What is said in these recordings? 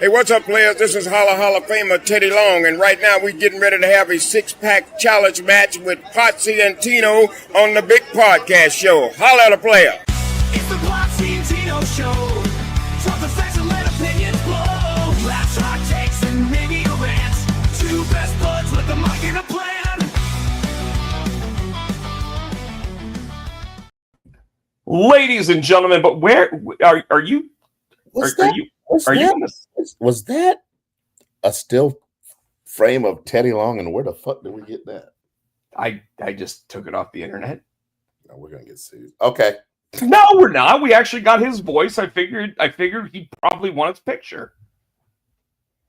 Hey, what's up, players? This is Hall of Famer Teddy Long, and right now we're getting ready to have a six-pack challenge match with Potsy and Tino on the Big Podcast Show. Holla at a player. It's the Potsy and Tino Show. Talk the facts and let opinions blow. Laughs, hot takes, and maybe a rant. Two best buds with a mic and a plan. Ladies and gentlemen, but where are you? Was that a still frame of Teddy Long, and where the fuck did we get that? I just took it off the internet. No, we're gonna get sued. Okay. No, we're not. We actually got his voice. I figured he'd probably want his picture.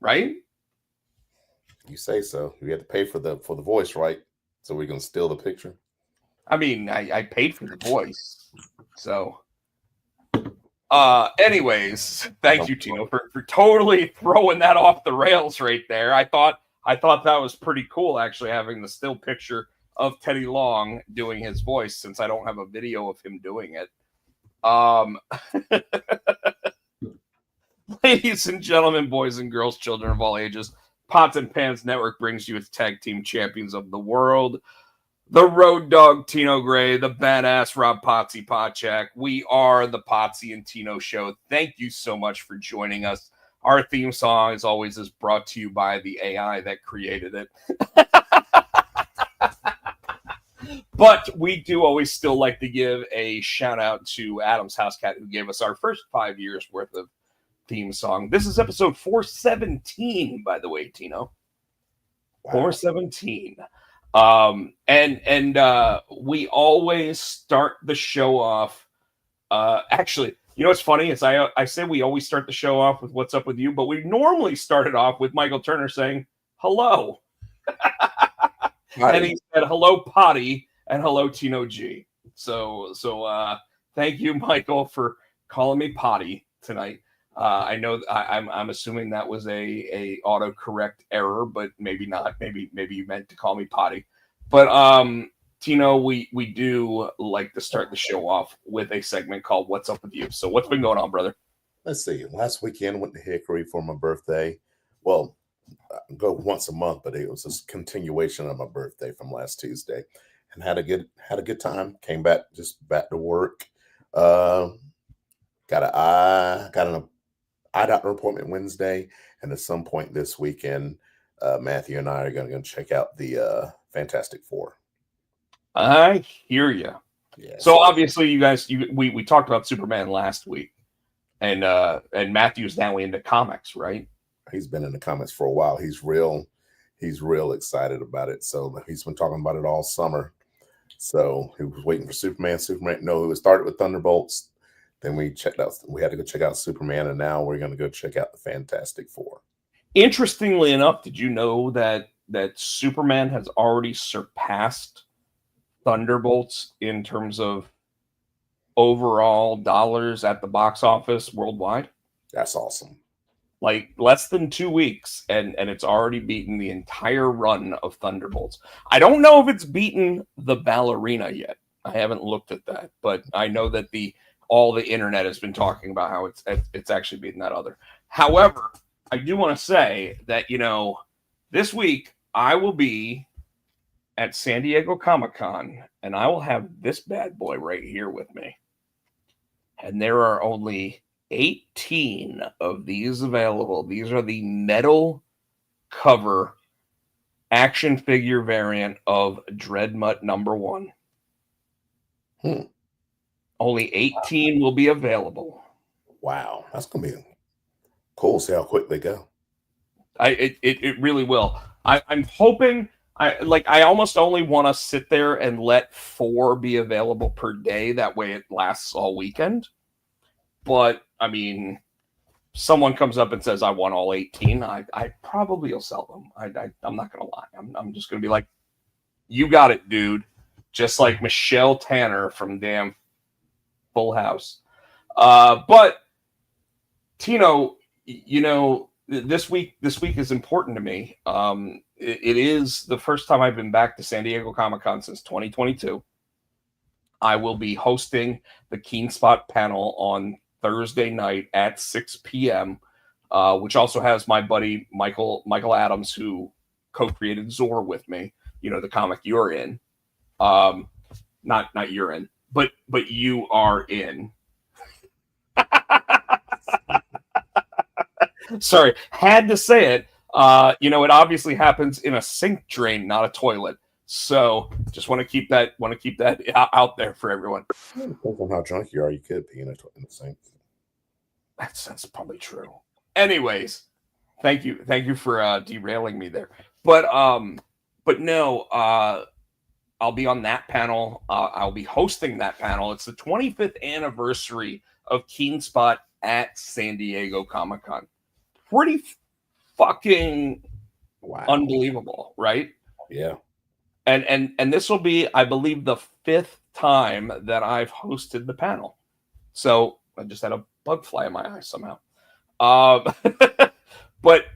Right? You say so. We had to pay for the voice, right? So we're gonna steal the picture. I mean, I paid for the voice. So anyways, thank you, Tino, for totally throwing that off the rails right there. I thought that was pretty cool, actually, having the still picture of Teddy Long doing his voice, since I don't have a video of him doing it. Ladies and gentlemen, boys and girls, children of all ages, Pots and Pans Network brings you its tag team champions of the world. The Road Dogg Tino Gray, the badass Rob Potsy Podchak. We are the Potsy and Tino Show. Thank you so much for joining us. Our theme song, as always, is brought to you by the AI that created it. But we do always still like to give a shout out to Adam's House Cat, who gave us our first 5 years worth of theme song. This is episode 417, by the way, Tino. 417. We always start the show off. Actually, you know what's funny is I say we always start the show off with "What's up with you," but we normally start it off with Michael Turner saying hello. And he said hello, Potty, and hello, Tino G. So thank you, Michael, for calling me Potty tonight. I know I'm assuming that was a autocorrect error, but maybe not. Maybe you meant to call me Potty. But Tino, we do like to start the show off with a segment called "What's Up with You." So what's been going on, brother? Let's see. Last weekend went to Hickory for my birthday. Well, I go once a month, but it was a continuation of my birthday from last Tuesday, and had a good time. Came back to work. Got an eye doctor appointment Wednesday, and at some point this weekend, Matthew and I are going to go check out the Fantastic Four. I hear you. Yeah. So obviously, you guys, we talked about Superman last week, and Matthew's now into comics, right? He's been in the comics for a while. He's real excited about it. So he's been talking about it all summer. So he was waiting for Superman. No, it started with Thunderbolts. Then we had to go check out Superman, and now we're going to go check out the Fantastic Four. Interestingly enough, did you know that Superman has already surpassed Thunderbolts in terms of overall dollars at the box office worldwide? That's awesome. Like less than 2 weeks, and it's already beaten the entire run of Thunderbolts. I don't know if it's beaten the Ballerina yet. I haven't looked at that, but I know that all the internet has been talking about how it's actually beaten that other. However, I do want to say that, this week I will be at San Diego Comic-Con, and I will have this bad boy right here with me. And there are only 18 of these available. These are the metal cover action figure variant of Dreadmutt #1. Only 18 will be available. Wow, that's gonna be cool. See how quick they go. It really will. I'm hoping. I almost only want to sit there and let 4 be available per day. That way, it lasts all weekend. But I mean, someone comes up and says, "I want all 18." I probably will sell them. I'm not gonna lie. I'm just gonna be like, "You got it, dude." Just like Michelle Tanner from damn Full House. But Tino, this week is important to me. It is the first time I've been back to San Diego Comic-Con since 2022. I will be hosting the Keen Spot panel on Thursday night at 6 p.m. which also has my buddy Michael Adams, who co-created Zor with me. You know, the comic you're in, not you're in, but you are in. Sorry, had to say it. You know, it obviously happens in a sink drain, not a toilet. So just want to keep that out there for everyone. Depends on how drunk you are. You could be in the sink. That's probably true. Anyways, thank you for derailing me there. But no, I'll be on that panel. I'll be hosting that panel. It's the 25th anniversary of Keen Spot at San Diego Comic-Con. Pretty fucking unbelievable, right? Yeah. And this will be, I believe, the 5th time that I've hosted the panel. So I just had a bug fly in my eye somehow. But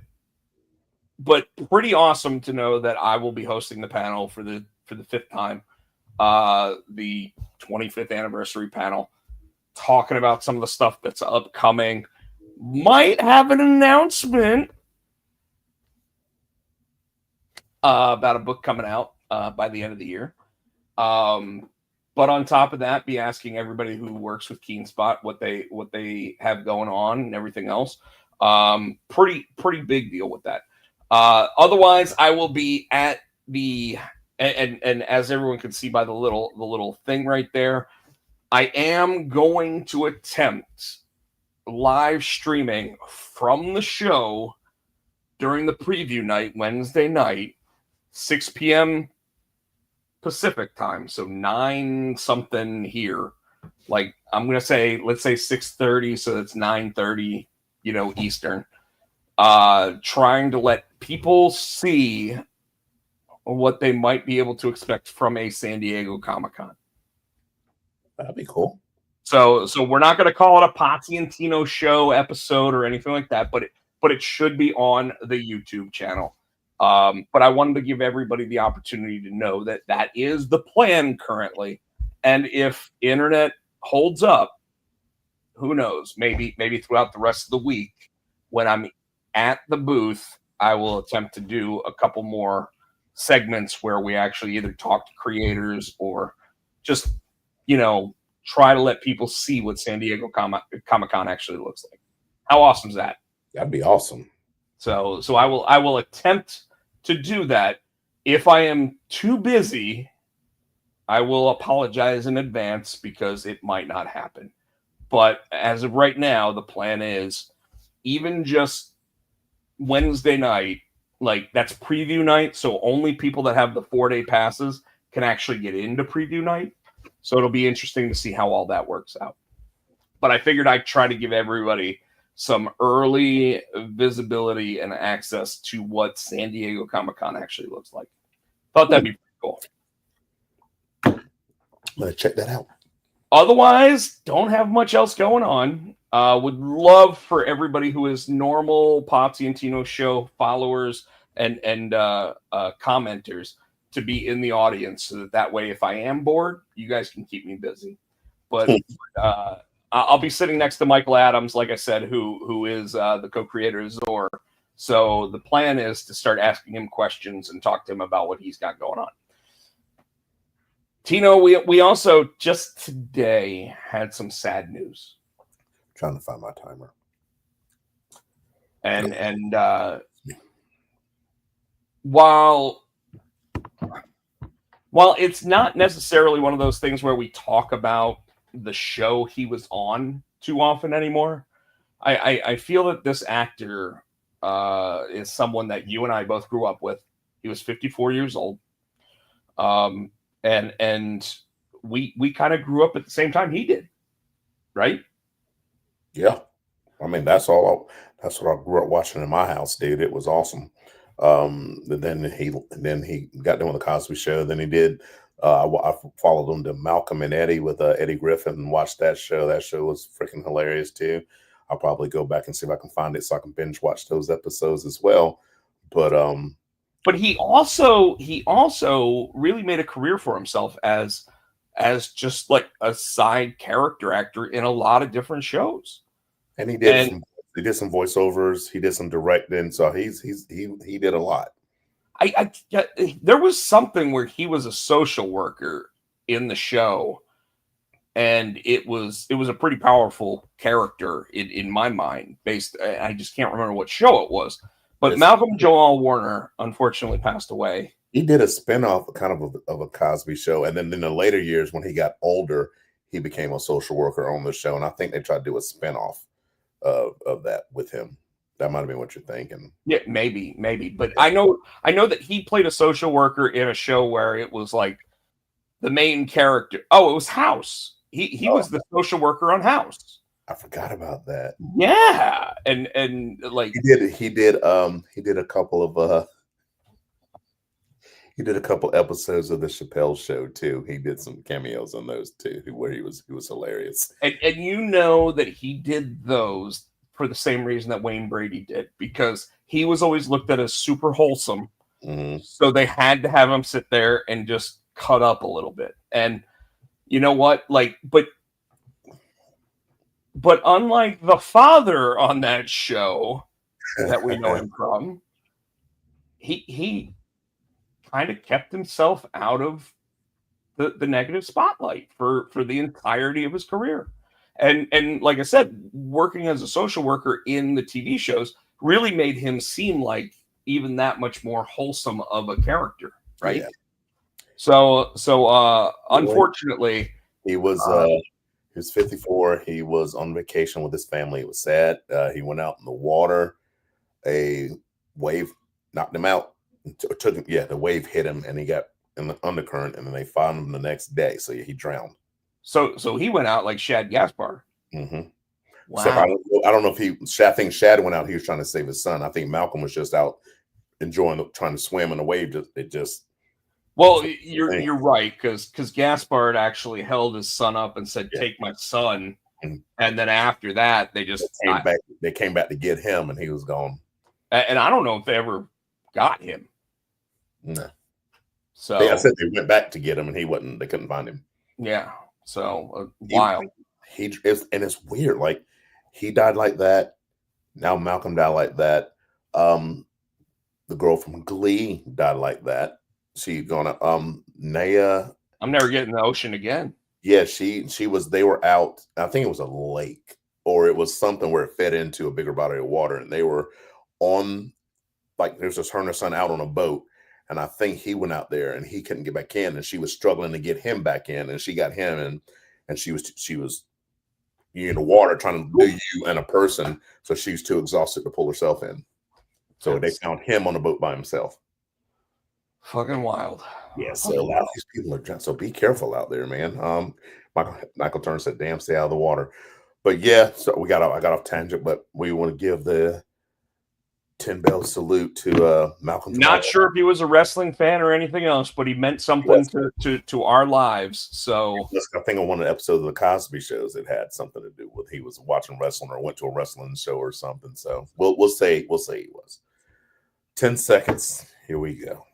pretty awesome to know that I will be hosting the panel for the 5th time, the 25th anniversary panel, talking about some of the stuff that's upcoming. Might have an announcement about a book coming out by the end of the year. But on top of that, be asking everybody who works with Keen Spot what they have going on and everything else. Pretty big deal with that. Otherwise, I will be at the and as everyone can see by the little thing right there, I am going to attempt live streaming from the show during the preview night, Wednesday night, 6 p.m. Pacific time, so 9 something here. Like I'm gonna say, let's say 6:30, so that's 9:30, Eastern. Trying to let people see what they might be able to expect from a San Diego Comic-Con. That'd be cool. So we're not going to call it a Potsy and Tino show episode or anything like that, but it should be on the YouTube channel. But I wanted to give everybody the opportunity to know that is the plan currently. And if internet holds up, who knows? Maybe throughout the rest of the week, when I'm at the booth, I will attempt to do a couple more segments where we actually either talk to creators or just, try to let people see what San Diego Comic-Con actually looks like. How awesome is that? That'd be awesome. So I will attempt to do that. If I am too busy, I will apologize in advance because it might not happen. But as of right now, the plan is even just Wednesday night, like that's preview night. So only people that have the 4-day passes can actually get into preview night. So it'll be interesting to see how all that works out. But I figured I'd try to give everybody some early visibility and access to what San Diego Comic-Con actually looks like. Thought that'd be pretty cool. Let's check that out. Otherwise, don't have much else going on. Would love for everybody who is normal Potsy and Tino show followers and commenters to be in the audience, so that way, if I am bored, you guys can keep me busy. But I'll be sitting next to Michael Adams, like I said, who is the co-creator of Zor. So the plan is to start asking him questions and talk to him about what he's got going on. Tino, we also just today had some sad news. Trying to find my timer. And while it's not necessarily one of those things where we talk about the show he was on too often anymore, I feel that this actor is someone that you and I both grew up with. He was 54 years old. And we kind of grew up at the same time he did, right? Yeah. I mean, that's what I grew up watching in my house, dude. It was awesome. Then he got done with the Cosby Show. Then he did. I followed him to Malcolm and Eddie with Eddie Griffin and watched that show. That show was freaking hilarious too. I'll probably go back and see if I can find it so I can binge watch those episodes as well. But he also really made a career for himself as just like a side character actor in a lot of different shows. And he did some He did some voiceovers. He did some directing. So he did a lot. There was something where he was a social worker in the show, and it was a pretty powerful character in my mind. I just can't remember what show it was, but Malcolm Jamal Warner unfortunately passed away. He did a spinoff of a Cosby Show, and then in the later years when he got older, he became a social worker on the show, and I think they tried to do a spinoff of that with him. That might have been what you're thinking. Yeah, maybe. But I know that he played a social worker in a show where it was like the main character. Oh, it was House. He was the social worker on House. I forgot about that. Yeah, and like he did a couple of he did a couple episodes of the Chappelle Show too. He did some cameos on those too, where he was hilarious. And you know that he did those for the same reason that Wayne Brady did, because he was always looked at as super wholesome. Mm-hmm. So they had to have him sit there and just cut up a little bit. And you know what? Like, but unlike the father on that show that we know him from, he kind of kept himself out of the negative spotlight for the entirety of his career. And like I said, working as a social worker in the TV shows really made him seem like even that much more wholesome of a character, right? Yeah. So unfortunately, he was 54. He was on vacation with his family. It was sad. He went out in the water. A wave knocked him out. Took him. Yeah, the wave hit him, and he got in the undercurrent. And then they found him the next day. So he drowned. So he went out like Shad Gaspar. Mm-hmm. Wow. So I don't know if I think Shad went out. He was trying to save his son. I think Malcolm was just out trying to swim in the wave. Well, you're right, because Gaspard actually held his son up and said, "Take my son," and then after that, they came back. They came back to get him, and he was gone. And I don't know if they ever got him. No. So I said they went back to get him, and he wasn't. They couldn't find him. Yeah. So wild. And it's weird. Like he died like that. Now Malcolm died like that. The girl from Glee died like that. She gonna Naya. I'm never getting the ocean again. Yeah, she was. They were out. I think it was a lake, or it was something where it fed into a bigger body of water, and they were on. Like there's just her and her son out on a boat, and I think he went out there and he couldn't get back in, and she was struggling to get him back in, and she got him, and she was in the water trying to do you and a person, so she was too exhausted to pull herself in. So they found him on a boat by himself. Fucking wild. Yeah, so a lot of these people are drunk. So be careful out there, man. Michael Turner said, "Damn, stay out of the water." But yeah, so I got off tangent, but we want to give the 10 bell salute to Malcolm. Not sure if he was a wrestling fan or anything else, but he meant something to our lives. So I think on one of the episodes of the Cosby shows, it had something to do with he was watching wrestling or went to a wrestling show or something. So we'll say he was. 10 seconds. Here we go.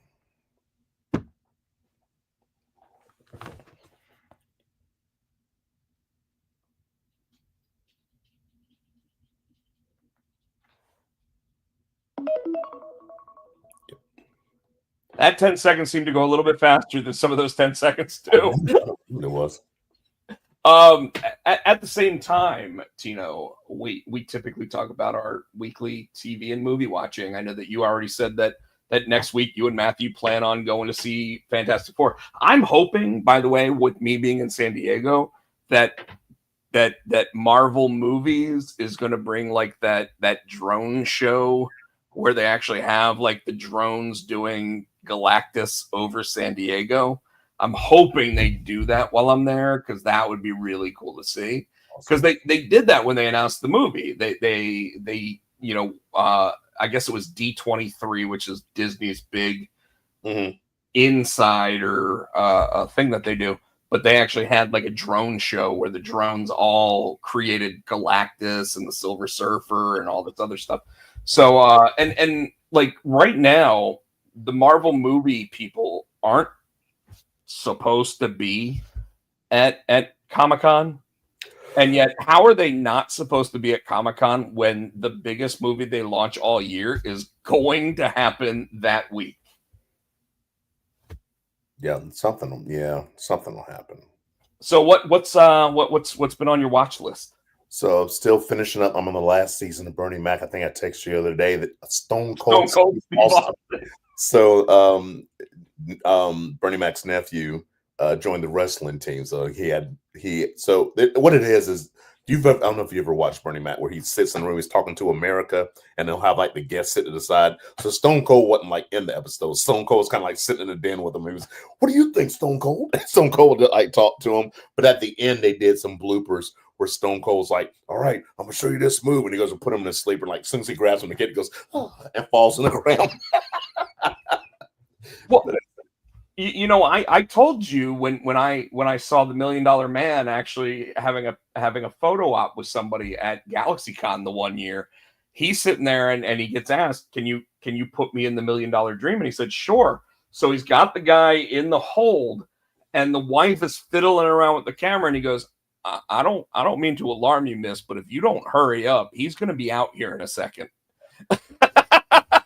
that 10 seconds seemed to go a little bit faster than some of those 10 seconds too. It was. At the same time, Tino, we typically talk about our weekly TV and movie watching. I know that you already said that next week you and Matthew plan on going to see Fantastic Four. I'm hoping, by the way, with me being in San Diego, that Marvel Movies is going to bring like that drone show where they actually have like the drones doing Galactus over San Diego. I'm hoping they do that while I'm there, because that would be really cool to see. Because they did that when they announced the movie. They I guess it was D23, which is Disney's big insider thing that they do. But they actually had like a drone show where the drones all created Galactus and the Silver Surfer and all this other stuff. So and like right now, the Marvel movie people aren't supposed to be at Comic-Con. And yet, how are they not supposed to be at Comic-Con when the biggest movie they launch all year is going to happen that week? Yeah, something will happen. So what's been on your watch list? So still finishing up. I'm on the last season of Bernie Mac. I think I texted you the other day that Stone Stone Cold. Cold Steve Austin. Austin. So Bernie Mac's nephew joined the wrestling team. So what it is I don't know if you ever watched Bernie Mac where he sits in the room, he's talking to America, and they'll have like the guests sit to the side. So Stone Cold wasn't like in the episode. Stone Cold was kind of like sitting in the den with him. He was, what do you think, Stone Cold? Stone Cold would like talk to him. But at the end, they did some bloopers where Stone Cold's like, all right, I'm gonna show you this move. And he goes and put him in his sleeper. Like as soon as he grabs him, the kid goes, oh, and falls on the ground. Well, I told you when I saw the $1 Million Man actually having a photo op with somebody at GalaxyCon the one year. He's sitting there and he gets asked, can you put me in the $1 Million Dream? And he said, sure. So he's got the guy in the hold, and the wife is fiddling around with the camera, and he goes, I don't mean to alarm you, miss, but if you don't hurry up, he's going to be out here in a second.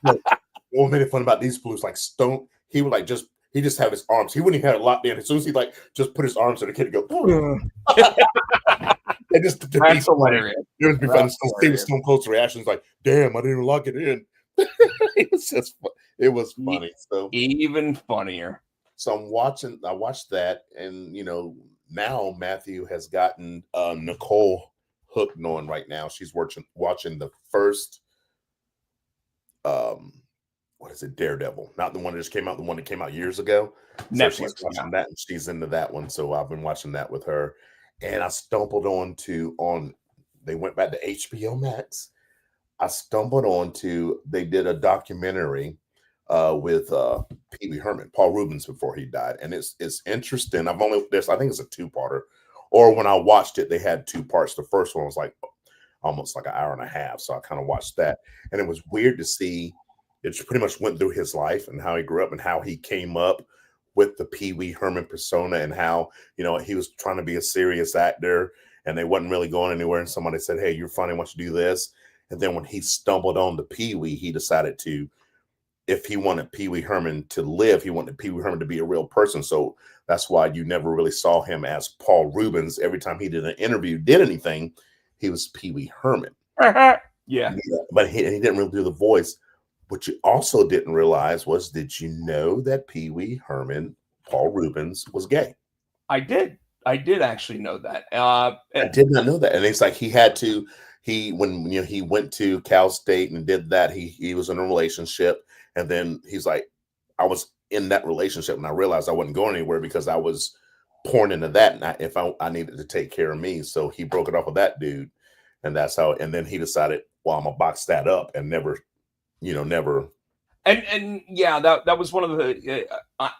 What made it fun about these blues, like Stone, he would like he just have his arms. He wouldn't even have it locked in. As soon as he like just put his arms to the kid, go. And just That's hilarious. It was be fun. Stone Cold's reactions like, "Damn, I didn't even lock it in." It was funny. So even funnier. So I watched that, and now Matthew has gotten Nicole hooked on right now. She's watching the first what is it, Daredevil, not the one that just came out, the one that came out years ago. So she's watching that, and she's into that one. So I've been watching that with her, and I stumbled they went back to HBO Max. I stumbled they did a documentary with Pee Wee Herman, Paul Rubens, before he died, and it's interesting. I think it's a two-parter, or when I watched it, they had two parts. The first one was like almost like an hour and a half, so I kind of watched that, and it was weird to see. It pretty much went through his life and how he grew up and how he came up with the Pee Wee Herman persona, and how he was trying to be a serious actor and they wasn't really going anywhere. And somebody said, "Hey, you're funny. Why don't you do this?" And then when he stumbled on the Pee Wee, he decided if he wanted Pee Wee Herman to live, he wanted Pee Wee Herman to be a real person. So that's why you never really saw him as Paul Rubens. Every time he did an interview, did anything, he was Pee Wee Herman. Yeah. But he didn't really do the voice. What you also didn't realize was, did you know that Pee Wee Herman, Paul Rubens, was gay? I did actually know that. I did not know that. And it's like when he went to Cal State and did that, he was in a relationship, and then he's like, I was in that relationship and I realized I wasn't going anywhere because I was pouring into that, and I needed to take care of me. So he broke it off with that dude, and that's how. And then he decided, well, I'm gonna box that up and never. And yeah, that was one of the.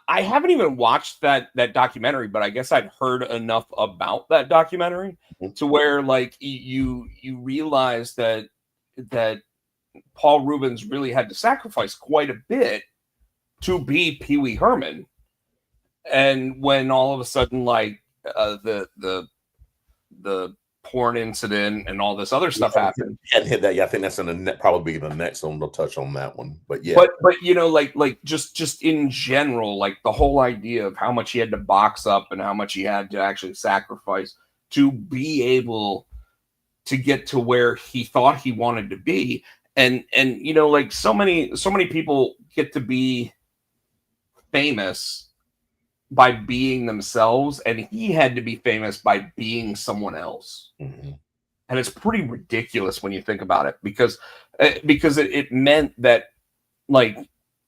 I haven't even watched that documentary, but I guess I'd heard enough about that documentary to where like you realize that Paul Rubens really had to sacrifice quite a bit to be Pee Wee Herman, and when all of a sudden like the porn incident and all this other stuff happened. Hadn't hit that. Yeah, I think that's probably the next one. We'll touch on that one. But yeah, but like just in general, like the whole idea of how much he had to box up and how much he had to actually sacrifice to be able to get to where he thought he wanted to be, and like so many people get to be famous by being themselves, and he had to be famous by being someone else. Mm-hmm. And it's pretty ridiculous when you think about it, because it meant that like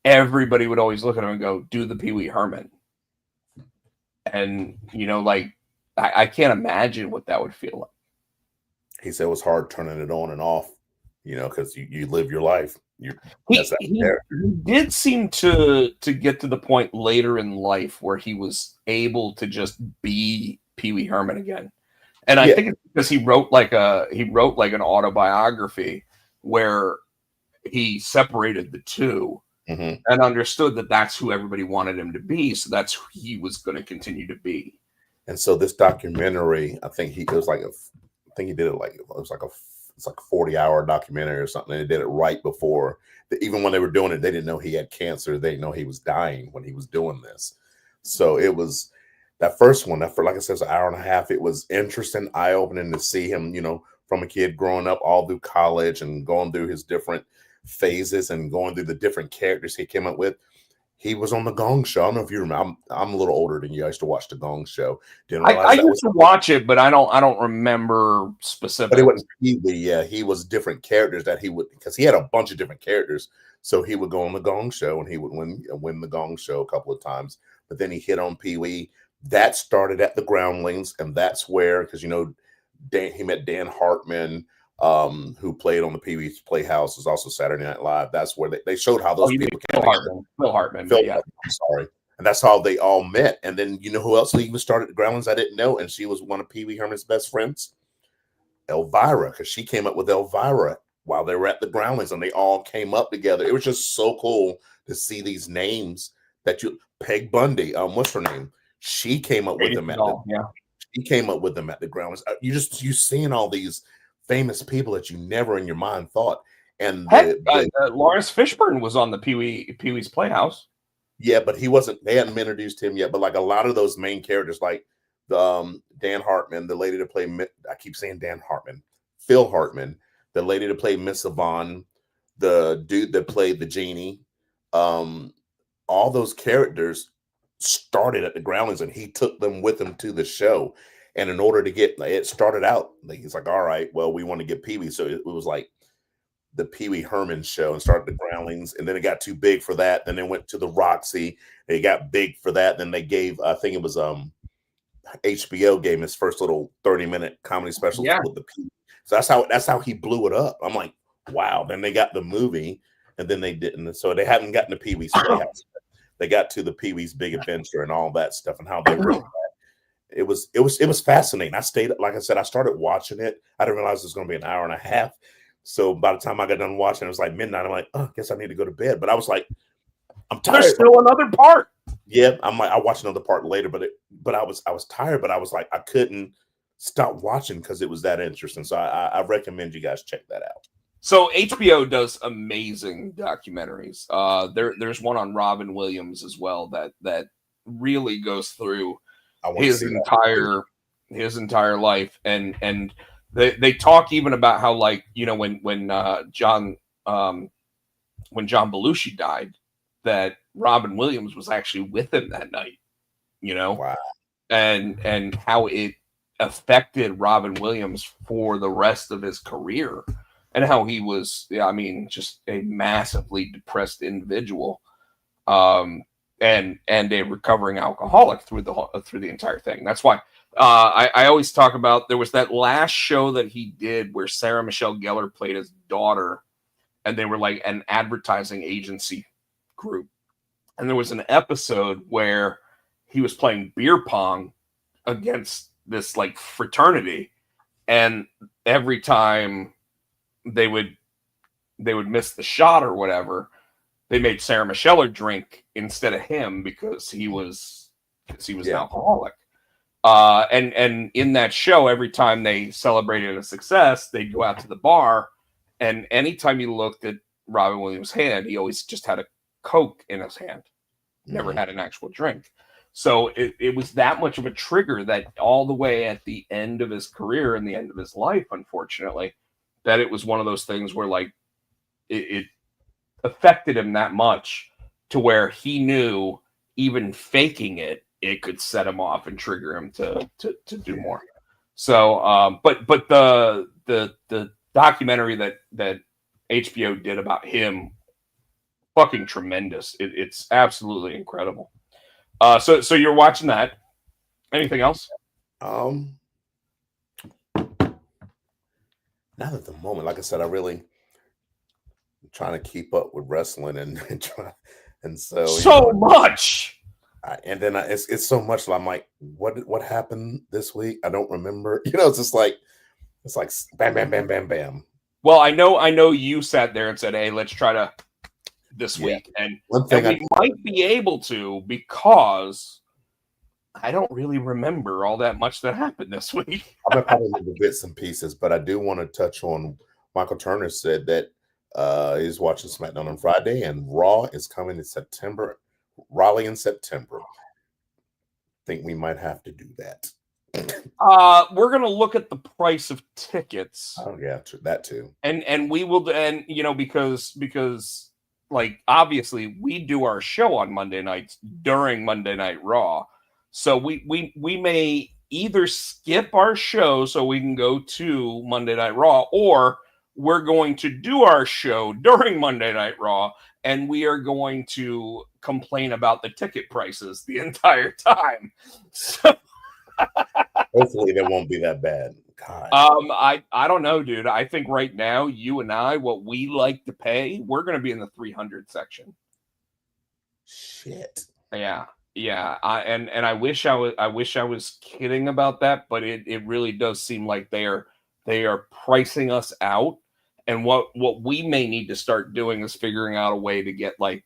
everybody would always look at him and go, do the Pee Wee Herman. And like I can't imagine what that would feel like. He said it was hard turning it on and off, because you live your life. He did seem to get to the point later in life where he was able to just be Pee Wee Herman again, and I think it's because he wrote like an autobiography where he separated the two and understood that that's who everybody wanted him to be, so that's who he was going to continue to be. And so this documentary, I think it was like think he did it like it's like a 40-hour documentary or something. And they did it right before. Even when they were doing it, they didn't know he had cancer. They didn't know he was dying when he was doing this. So it was that first one. That for like I said, it was an hour and a half. It was interesting, eye opening to see him. From a kid growing up all through college and going through his different phases and going through the different characters he came up with. He was on the Gong Show. I don't know if you remember. I'm a little older than you. I used to watch the Gong Show. Didn't realize I used to watch it, but I don't remember specifics. But it wasn't Pee-wee. Yeah, he was different characters that he would, because he had a bunch of different characters. So he would go on the Gong Show and he would win the Gong Show a couple of times. But then he hit on Pee-wee. That started at the Groundlings, and that's where, because he met Dan Hartman, who played on the Pee-wee's Playhouse, is also Saturday Night Live. That's where they showed how those people came together. Phil Hartman. I'm sorry. And that's how they all met. And then who else even started the Groundlings? I didn't know. And she was one of Pee Wee Herman's best friends, Elvira, because she came up with Elvira while they were at the Groundlings, and they all came up together. It was just so cool to see these names Peg Bundy, what's her name? She came up with them She came up with them at the Groundlings. You seeing all these famous people that you never in your mind thought. And Lawrence Fishburne was on the Pee-wee's Playhouse. Yeah, but he wasn't. They hadn't introduced him yet. But like a lot of those main characters, like Dan Hartman, the lady to play. I keep saying Dan Hartman, Phil Hartman, the lady to play Miss Yvonne, the dude that played the genie. All those characters started at the Groundlings, and he took them with him to the show. And in order to get it started out, he's like, all right, well, we want to get Pee-wee. So it was like the Pee Wee Herman show, and started the Groundlings. And then it got too big for that. Then they went to the Roxy. They got big for that. Then they gave, I think it was HBO gave him his first little 30-minute comedy special with the Pee. So that's how he blew it up. I'm like, wow. Then they got the movie, and then they didn't. So they haven't gotten to Pee Wee's Playhouse. They got to the Pee Wee's Big Adventure and all that stuff, and how they wrote that. It was fascinating. I stayed, like I said, I started watching it. I didn't realize it was going to be an hour and a half. So by the time I got done watching, it was like midnight. I'm like, I guess I need to go to bed. But I was like, I'm tired. There's still another part. Yeah, I'm like, I'll watch another part later. But I was tired. But I was like, I couldn't stop watching because it was that interesting. So I recommend you guys check that out. So HBO does amazing documentaries. There's one on Robin Williams as well that really goes through his entire life, and they talk even about how, like, when John Belushi died, that Robin Williams was actually with him that night. Wow. And how it affected Robin Williams for the rest of his career, and how he was, just a massively depressed individual. And a recovering alcoholic through the entire thing. That's why I always talk about, there was that last show that he did where Sarah Michelle Gellar played his daughter, and they were like an advertising agency group. And there was an episode where he was playing beer pong against this like fraternity, and every time they would miss the shot or whatever, they made Sarah Michelle drink instead of him because he was an alcoholic. And in that show, every time they celebrated a success, they'd go out to the bar, and anytime you looked at Robin Williams' hand, he always just had a Coke in his hand, never had an actual drink. So it was that much of a trigger that all the way at the end of his career and the end of his life, unfortunately, that it was one of those things where like it affected him that much to where he knew even faking it could set him off and trigger him to do more. So, but the documentary that HBO did about him, fucking tremendous. It's absolutely incredible. So you're watching that. Anything else? Not at the moment. Like I said, I really trying to keep up with wrestling and so much. And then it's so much that I'm like, what happened this week? I don't remember. It's just like bam, bam, bam, bam, bam. Well, I know you sat there and said, hey, let's try to this week. And we might be able to, because I don't really remember all that much that happened this week. I'm gonna probably remember bits and pieces, but I do want to touch on Michael Turner said that he's watching SmackDown on Friday and Raw is coming in September, Raleigh in September. Think we might have to do that. We're gonna look at the price of tickets. Oh yeah, that too. And we will, and you know, because like obviously we do our show on Monday nights during Monday Night Raw, so we may either skip our show so we can go to Monday Night Raw, or we're going to do our show during Monday Night Raw and we are going to complain about the ticket prices the entire time. So hopefully they won't be that bad. God. I don't know, dude. I think right now, you and I, what we like to pay, we're going to be in the 300 section. Shit. Yeah. And I wish I was kidding about that, but it really does seem like they are pricing us out. And what we may need to start doing is figuring out a way to get like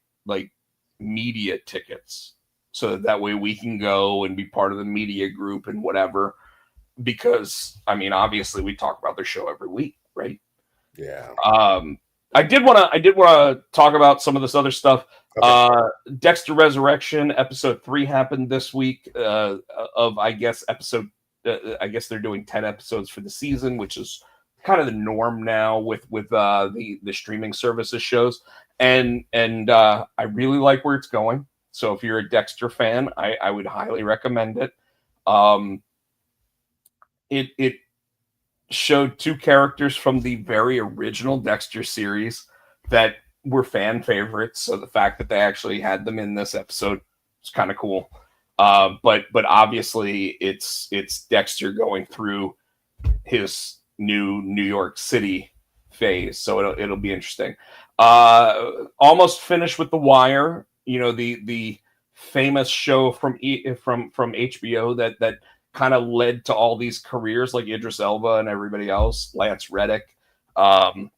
media tickets, so that way we can go and be part of the media group and whatever. Because I mean, obviously we talk about their show every week, right? Yeah. I did want to talk about some of this other stuff. Okay. Dexter Resurrection episode 3 happened this week. I guess they're doing 10 episodes for the season, which is kind of the norm now with the streaming services shows. And I really like where it's going. So if you're a Dexter fan, I would highly recommend it. It showed 2 characters from the very original Dexter series that were fan favorites. So the fact that they actually had them in this episode is kind of cool. But obviously it's Dexter going through his new New York City phase. So it'll be interesting. Almost finished with The Wire, you know, the famous show from HBO that kind of led to all these careers like Idris Elba and everybody else, Lance Reddick. And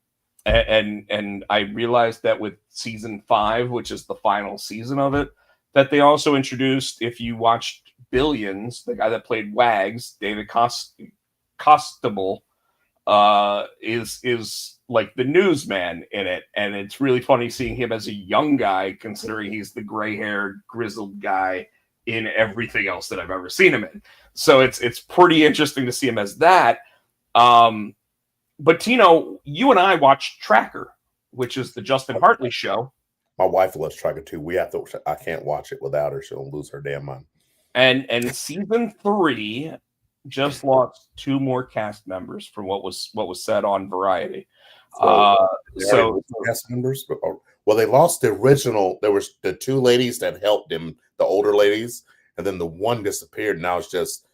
I realized that with season 5, which is the final season of it, that they also introduced, if you watched Billions, the guy that played Wags, David Costable, is like the newsman in it. And it's really funny seeing him as a young guy, considering he's the gray-haired, grizzled guy in everything else that I've ever seen him in. So it's pretty interesting to see him as that. But Tino, you and I watched Tracker, which is the Justin Hartley show. My wife loves Tracker too. I can't watch it without her. She'll lose her damn mind. And season 3 just lost 2 more cast members from what was said on Variety. So cast members, well, they lost the original. There was the 2 ladies that helped him, the older ladies, and then the one disappeared. Now it's just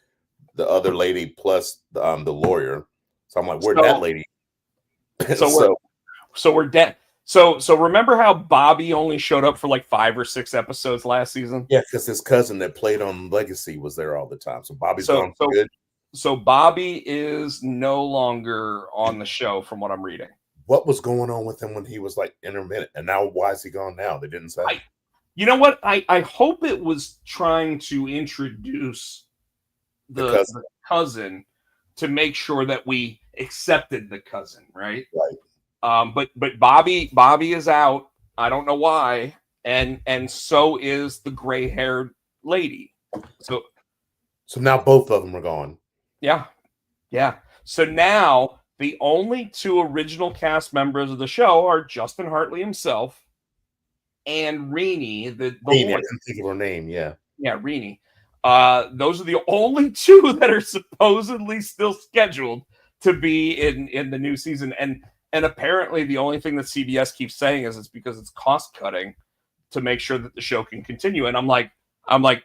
the other lady plus the lawyer. So I'm like, where'd that lady? So we're dead. So remember how Bobby only showed up for like 5 or 6 episodes last season? Yeah, because his cousin that played on Legacy was there all the time. So Bobby's gone for good. So Bobby is no longer on the show, from what I'm reading. What was going on with him when he was like intermittent, and now why is he gone now? They didn't say. You know what? I hope it was trying to introduce the cousin to make sure that we accepted the cousin, right? Right. But Bobby is out. I don't know why, and so is the gray-haired lady. So now both of them are gone. Yeah. So now the only 2 original cast members of the show are Justin Hartley himself and Renee, the Renee, I didn't think of her name. Yeah, Renee. Those are the only 2 that are supposedly still scheduled to be in the new season. And apparently the only thing that CBS keeps saying is it's because it's cost cutting to make sure that the show can continue. And I'm like,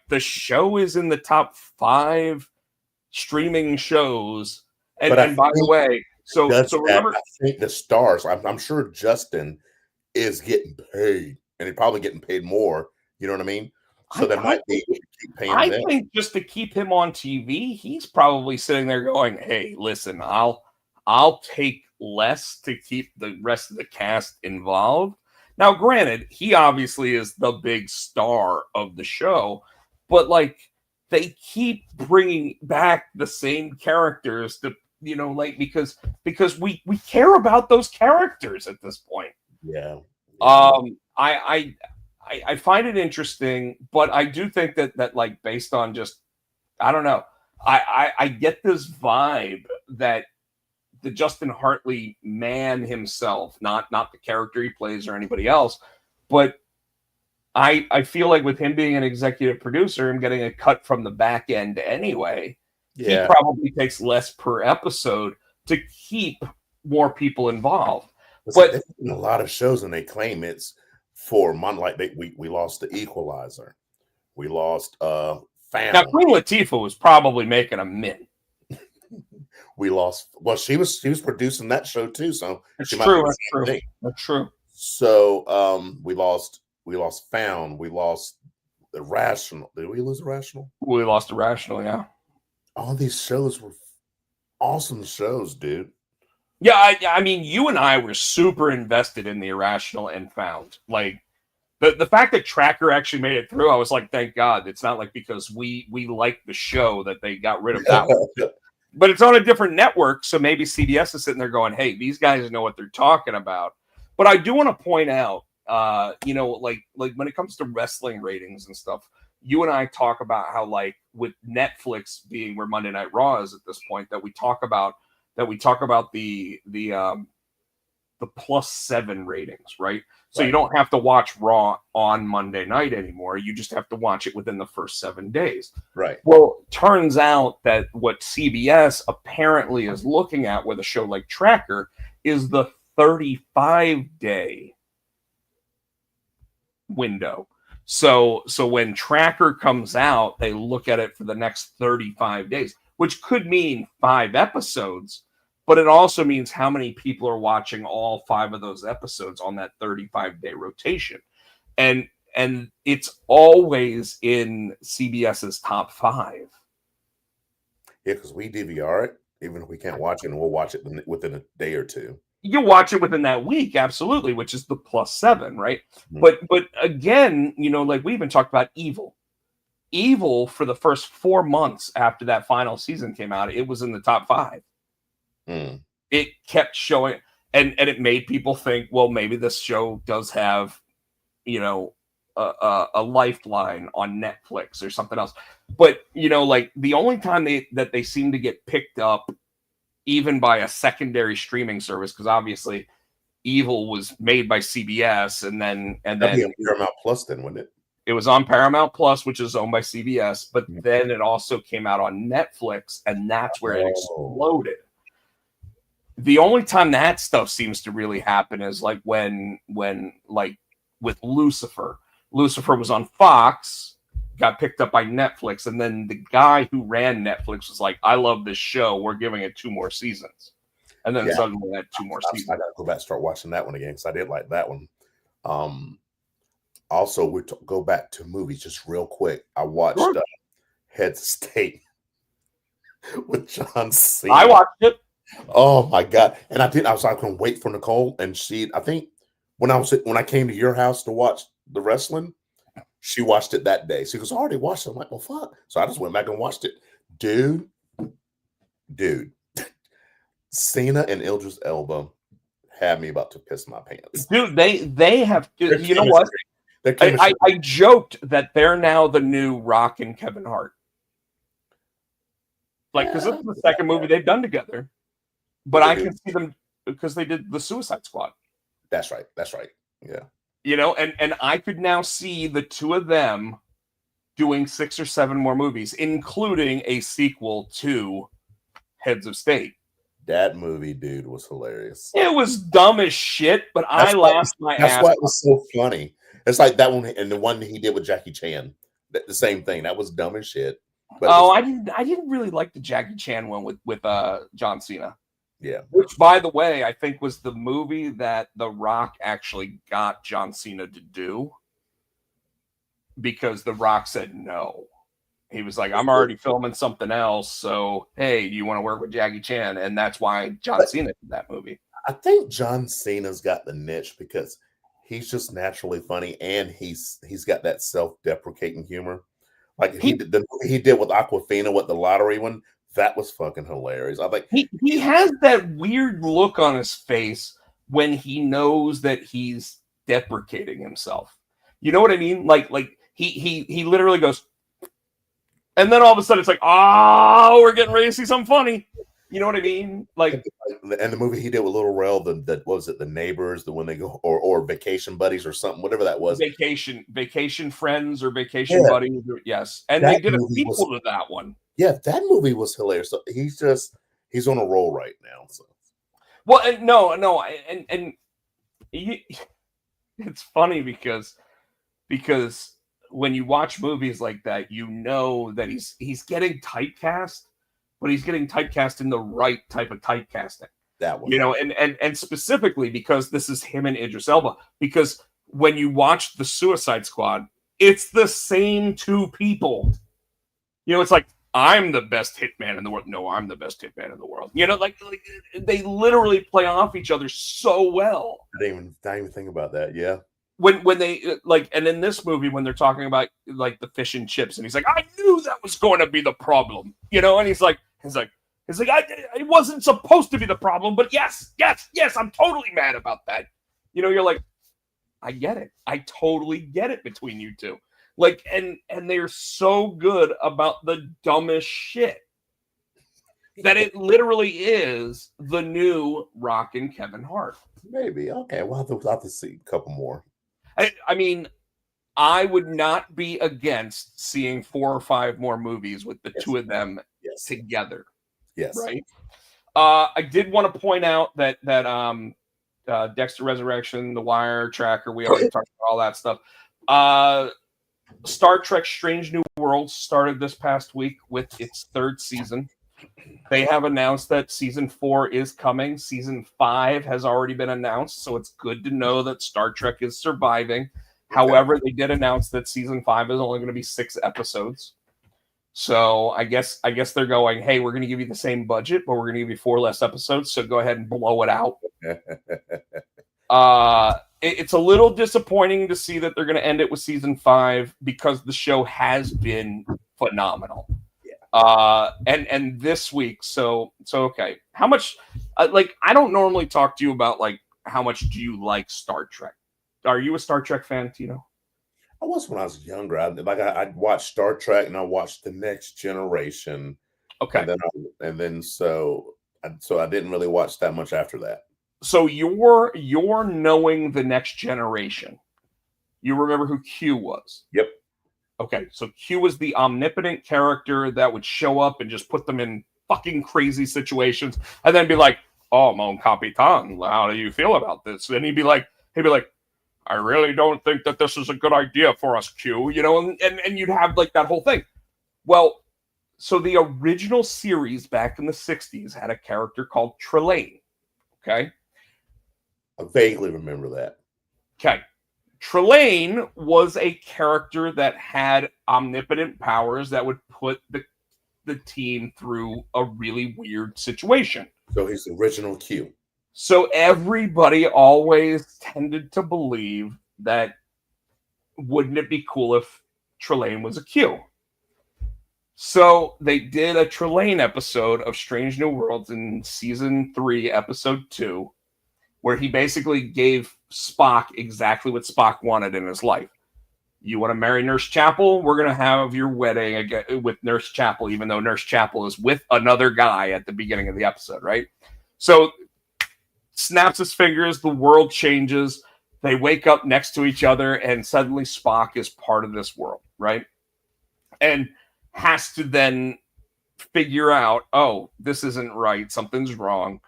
the show is in the top 5 streaming shows. And by the way, so remember, I think the stars, I'm sure Justin is getting paid, and he's probably getting paid more. You know what I mean? So that might be keep paying. I think just to keep him on TV, he's probably sitting there going, "Hey, listen, I'll take less to keep the rest of the cast involved." Now, granted, he obviously is the big star of the show, but like they keep bringing back the same characters to, like, because we care about those characters at this point. Yeah. I find it interesting, but I do think that like, based on just, I don't know, I get this vibe that the Justin Hartley man himself, not the character he plays or anybody else, but I feel like with him being an executive producer and getting a cut from the back end anyway, he probably takes less per episode to keep more people involved. But there's been a lot of shows and they claim it's for money. Like we lost The Equalizer, we lost Found. Now Queen Latifah was probably making a mint. We lost. Well, she was producing that show too, so that's true. That's true. So we lost Found. We lost Irrational. Did we lose Irrational? We lost Irrational. Yeah. All these shows were awesome shows, dude. Yeah, I mean, you and I were super invested in the Irrational and Found. Like the fact that Tracker actually made it through, I was like, thank God. It's not like because we liked the show that they got rid of that one. But it's on a different network, so maybe CBS is sitting there going, hey, these guys know what they're talking about. But I do want to point out, like when it comes to wrestling ratings and stuff, you and I talk about how, like, with Netflix being where Monday Night Raw is at this point, that we talk about the +7 ratings, right? So you don't have to watch Raw on Monday night anymore. You just have to watch it within the first 7 days. Right. Well, turns out that what CBS apparently is looking at with a show like Tracker is the 35-day window. So when Tracker comes out, they look at it for the next 35 days, which could mean 5 episodes. But it also means how many people are watching all 5 of those episodes on that 35-day rotation. And it's always in CBS's top 5. Yeah, because we DVR it, even if we can't watch it, and we'll watch it within a day or two. You watch it within that week, absolutely, which is the +7, right? Mm-hmm. But again, like we even talked about Evil. Evil, for the first 4 months after that final season came out, it was in the top 5. It kept showing, and it made people think, well, maybe this show does have, a lifeline on Netflix or something else. But like the only time that they seem to get picked up, even by a secondary streaming service, because obviously Evil was made by CBS, and then Paramount Plus, then, wouldn't it? It was on Paramount Plus, which is owned by CBS, but then it also came out on Netflix, and that's where it exploded. The only time that stuff seems to really happen is like when like with Lucifer was on Fox, got picked up by Netflix, and then the guy who ran Netflix was like, I love this show, we're giving it 2 more seasons. And then suddenly we had 2 more seasons. I gotta go back and start watching that one again, because I did like that one. Also, we go back to movies just real quick. I watched Heads of State with John Cena. I watched it. Oh my God. And I was like, going to wait for Nicole, and I think when I came to your house to watch the wrestling, she watched it that day. She goes, I already watched it. I'm like, well, fuck. So I just went back and watched it. Dude, Cena and Idris Elba had me about to piss my pants. Dude, they have, you know what? I joked that they're now the new Rock and Kevin Hart. Like, because this is the second movie they've done together. But I can see them because they did the Suicide Squad. That's right. Yeah. And I could now see the two of them doing 6 or 7 more movies, including a sequel to Heads of State. That movie, dude, was hilarious. It was dumb as shit, but I laughed my ass off. That's why it was so funny. It's like that one and the one that he did with Jackie Chan. The same thing. That was dumb as shit. But I didn't really like the Jackie Chan one with John Cena. Yeah. Which, by the way, I think was the movie that The Rock actually got John Cena to do, because The Rock said no. He was like, I'm already filming something else, so hey, do you want to work with Jackie Chan? And that's why John Cena did that movie. I think John Cena's got the niche because he's just naturally funny, and he's got that self-deprecating humor. Like he did the movie he did with Aquafina with the lottery one. That was fucking hilarious. I like he has that weird look on his face when he knows that he's deprecating himself. You know what I mean? Like he literally goes, and then all of a sudden it's like, oh, we're getting ready to see something funny. You know what I mean? Like, and the movie he did with Little Rel, the what was it, The Neighbors, the when they go or Vacation Buddies or something, whatever that was. Vacation Friends or Vacation Buddies. Yes, and they did a sequel to that one. Yeah, that movie was hilarious. So he's on a roll right now. So, well, and it's funny because when you watch movies like that, you know that he's getting typecast, but he's getting typecast in the right type of typecasting. That one, you know, and specifically because this is him and Idris Elba. Because when you watch the Suicide Squad, it's the same two people. You know, it's like, I'm the best hitman in the world. No, I'm the best hitman in the world. You know, like they literally play off each other so well. I didn't even think about that. Yeah. When they like, and in this movie, when they're talking about like the fish and chips, and he's like, I knew that was going to be the problem. You know, and he's like, it wasn't supposed to be the problem, but yes, I'm totally mad about that. You know, you're like, I get it. I totally get it between you two. Like, and they're so good about the dumbest shit that it literally is the new Rock and Kevin Hart. Maybe. Okay. We'll have to see a couple more. I mean, I would not be against seeing 4 or 5 more movies with the two of them together. Yes. Right. I did want to point out that Dexter Resurrection, The Wire, Tracker, we already talked about all that stuff. Star Trek Strange New Worlds started this past week with its 3rd season. They have announced that season 4 is coming. Season 5 has already been announced, so it's good to know that Star Trek is surviving. However, they did announce that season 5 is only going to be 6 episodes. So I guess they're going, hey, we're going to give you the same budget, but we're going to give you 4 less episodes, so go ahead and blow it out. It's a little disappointing to see that they're going to end it with season 5 because the show has been phenomenal. Yeah. And this week, so okay. How much? Like, I don't normally talk to you about like how much do you like Star Trek. Are you a Star Trek fan, Tino? I was when I was younger. I watched Star Trek and I watched The Next Generation. Okay. And then so I didn't really watch that much after that. So you're knowing The Next Generation. You remember who Q was? Yep. Okay, so Q was the omnipotent character that would show up and just put them in fucking crazy situations, and then be like, "Oh, mon capitan, how do you feel about this?" And he'd be like, "I really don't think that this is a good idea for us, Q." You know, and you'd have like that whole thing. Well, so the original series back in the 60s had a character called Trelane. Okay. I vaguely remember that. Okay. Trelane was a character that had omnipotent powers that would put the team through a really weird situation. So he's the original Q. So everybody always tended to believe that wouldn't it be cool if Trelane was a Q? So they did a Trelane episode of Strange New Worlds in season 3, episode 2, where he basically gave Spock exactly what Spock wanted in his life. You want to marry Nurse Chapel? We're going to have your wedding again with Nurse Chapel, even though Nurse Chapel is with another guy at the beginning of the episode, right? So snaps his fingers, the world changes. They wake up next to each other, and suddenly Spock is part of this world, right? And has to then figure out, oh, this isn't right, something's wrong,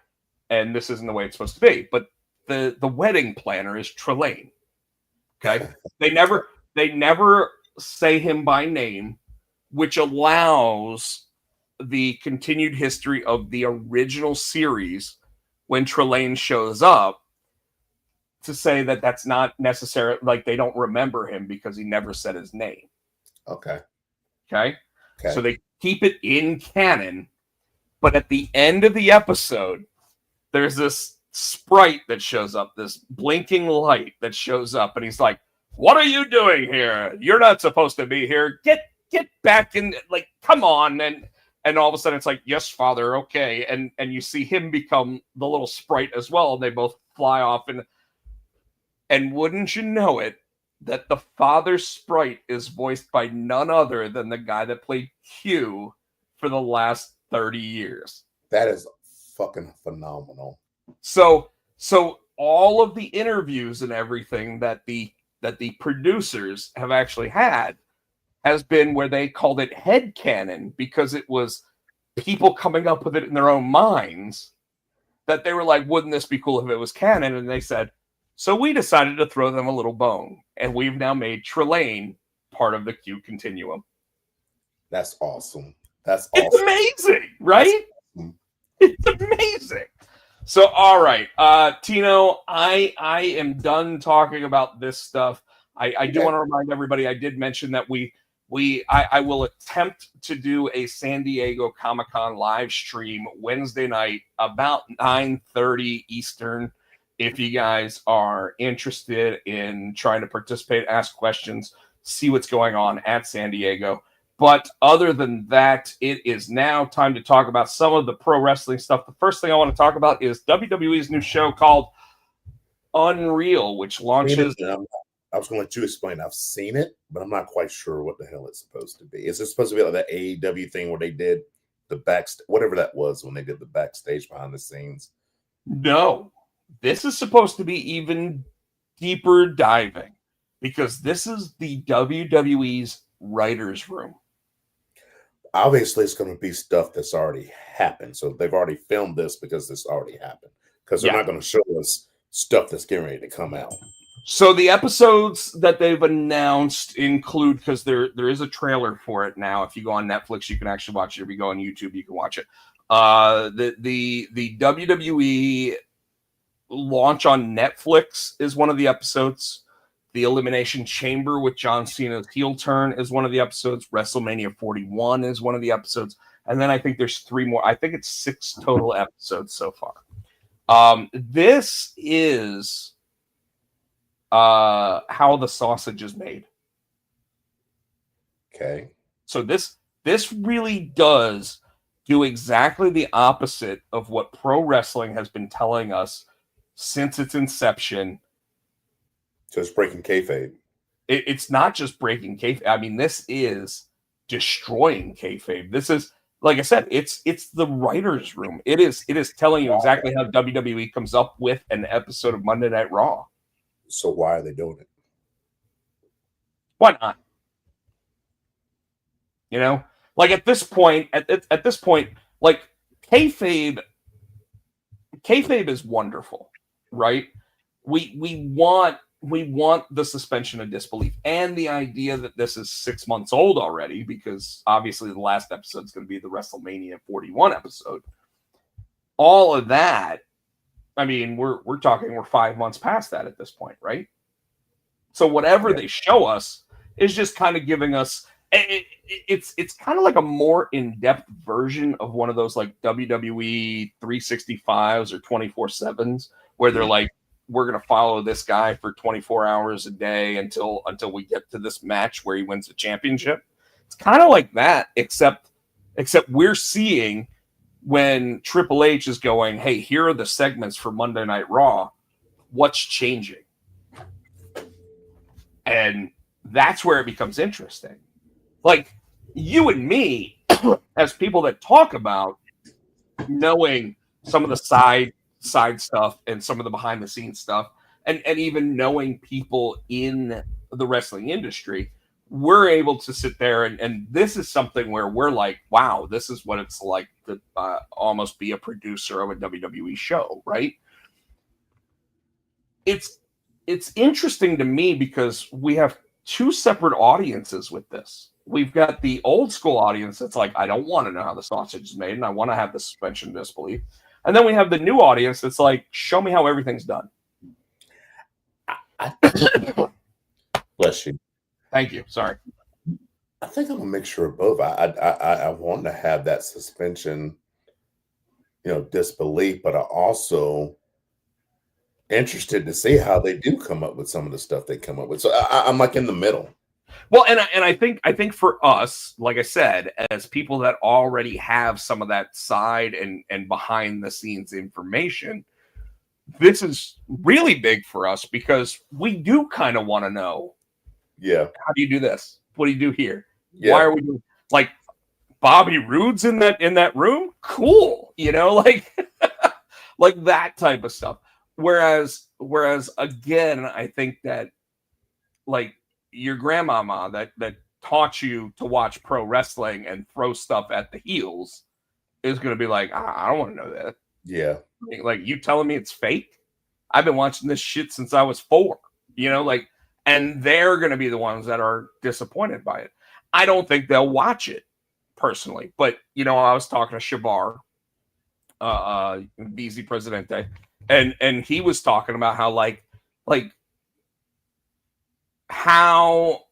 and this isn't the way it's supposed to be. But the wedding planner is Trelane. Okay? They never say him by name, which allows the continued history of the original series when Trelane shows up to say that that's not necessary, like they don't remember him because he never said his name. Okay. So they keep it in canon, but at the end of the episode, there's this sprite that shows up, this blinking light that shows up, and he's like, "What are you doing here? You're not supposed to be here. Get get back in, like, come on. And all of a sudden it's like, yes, father, okay. And you see him become the little sprite as well, and they both fly off. And wouldn't you know it, that the father sprite is voiced by none other than the guy that played Q for the last 30 years. That is fucking phenomenal. So all of the interviews and everything that the producers have actually had has been where they called it headcanon, because it was people coming up with it in their own minds, that they were like, wouldn't this be cool if it was canon? And they said, so we decided to throw them a little bone, and we've now made Trelane part of the Q continuum. That's awesome. That's awesome. It's amazing, right? Awesome. It's amazing. So, all right, Tino, I am done talking about this stuff. I do want to remind everybody, I did mention that I will attempt to do a San Diego Comic-Con live stream Wednesday night about 9:30 Eastern. If you guys are interested in trying to participate, ask questions, see what's going on at San Diego. But other than that, it is now time to talk about some of the pro wrestling stuff. The first thing I want to talk about is WWE's new show called Unreal, which launches... I was going to let you explain. I've seen it, but I'm not quite sure what the hell it's supposed to be. Is it supposed to be like that AEW thing where they did the whatever that was, when they did the backstage behind the scenes? No. This is supposed to be even deeper diving, because this is the WWE's writer's room. Obviously, it's going to be stuff that's already happened. So they've already filmed this because this already happened. Because they're not going to show us stuff that's getting ready to come out. So the episodes that they've announced include, because there is a trailer for it now. If you go on Netflix, you can actually watch it. If you go on YouTube, you can watch it. The WWE launch on Netflix is one of the episodes. The Elimination Chamber with John Cena's heel turn is one of the episodes. WrestleMania 41 is one of the episodes. And then I think there's 3 more. I think it's 6 total episodes so far. This is how the sausage is made. Okay. So this really does do exactly the opposite of what pro wrestling has been telling us since its inception. So it's breaking kayfabe. It's not just breaking kayfabe. I mean, this is destroying kayfabe. This is, like I said, it's the writer's room. It is telling you exactly how WWE comes up with an episode of Monday Night Raw. So why are they doing it? Why not? You know, like at this point, like kayfabe is wonderful, right? We want the suspension of disbelief, and the idea that this is 6 months old already, because obviously the last episode is going to be the WrestleMania 41 episode. All of that, I mean, we're 5 months past that at this point, right? So whatever they show us is just kind of giving us, it's kind of like a more in-depth version of one of those like WWE 365s or 24/7s, where they're like, we're going to follow this guy for 24 hours a day until we get to this match where he wins the championship. It's kind of like that, except we're seeing when Triple H is going, hey, here are the segments for Monday Night Raw. What's changing? And that's where it becomes interesting. Like, you and me, as people that talk about knowing some of the side stuff and some of the behind the scenes stuff, and even knowing people in the wrestling industry, we're able to sit there and this is something where we're like, wow, this is what it's like to almost be a producer of a WWE show, right? It's interesting to me because we have 2 separate audiences with this. We've got the old school audience that's like, I don't want to know how the sausage is made, and I want to have the suspension of disbelief. And then we have the new audience that's like, show me how everything's done. Bless you. Thank you. Sorry. I think I'm a mixture of both. I want to have that suspension, disbelief, but I also interested to see how they do come up with some of the stuff they come up with. So I'm like in the middle. Well, and I think for us, like I said, as people that already have some of that side and behind the scenes information, this is really big for us because we do kind of want to know. Yeah. How do you do this? What do you do here? Yeah. Why are we doing like Bobby Roode's in that room? Cool, like like that type of stuff. Whereas again, I think that like your grandmama that taught you to watch pro wrestling and throw stuff at the heels is going to be like, I don't want to know that. Yeah. Like you telling me it's fake? I've been watching this shit since I was 4, like, and they're going to be the ones that are disappointed by it. I don't think they'll watch it personally, but I was talking to Shabar, BZ Presidente, and he was talking about how like how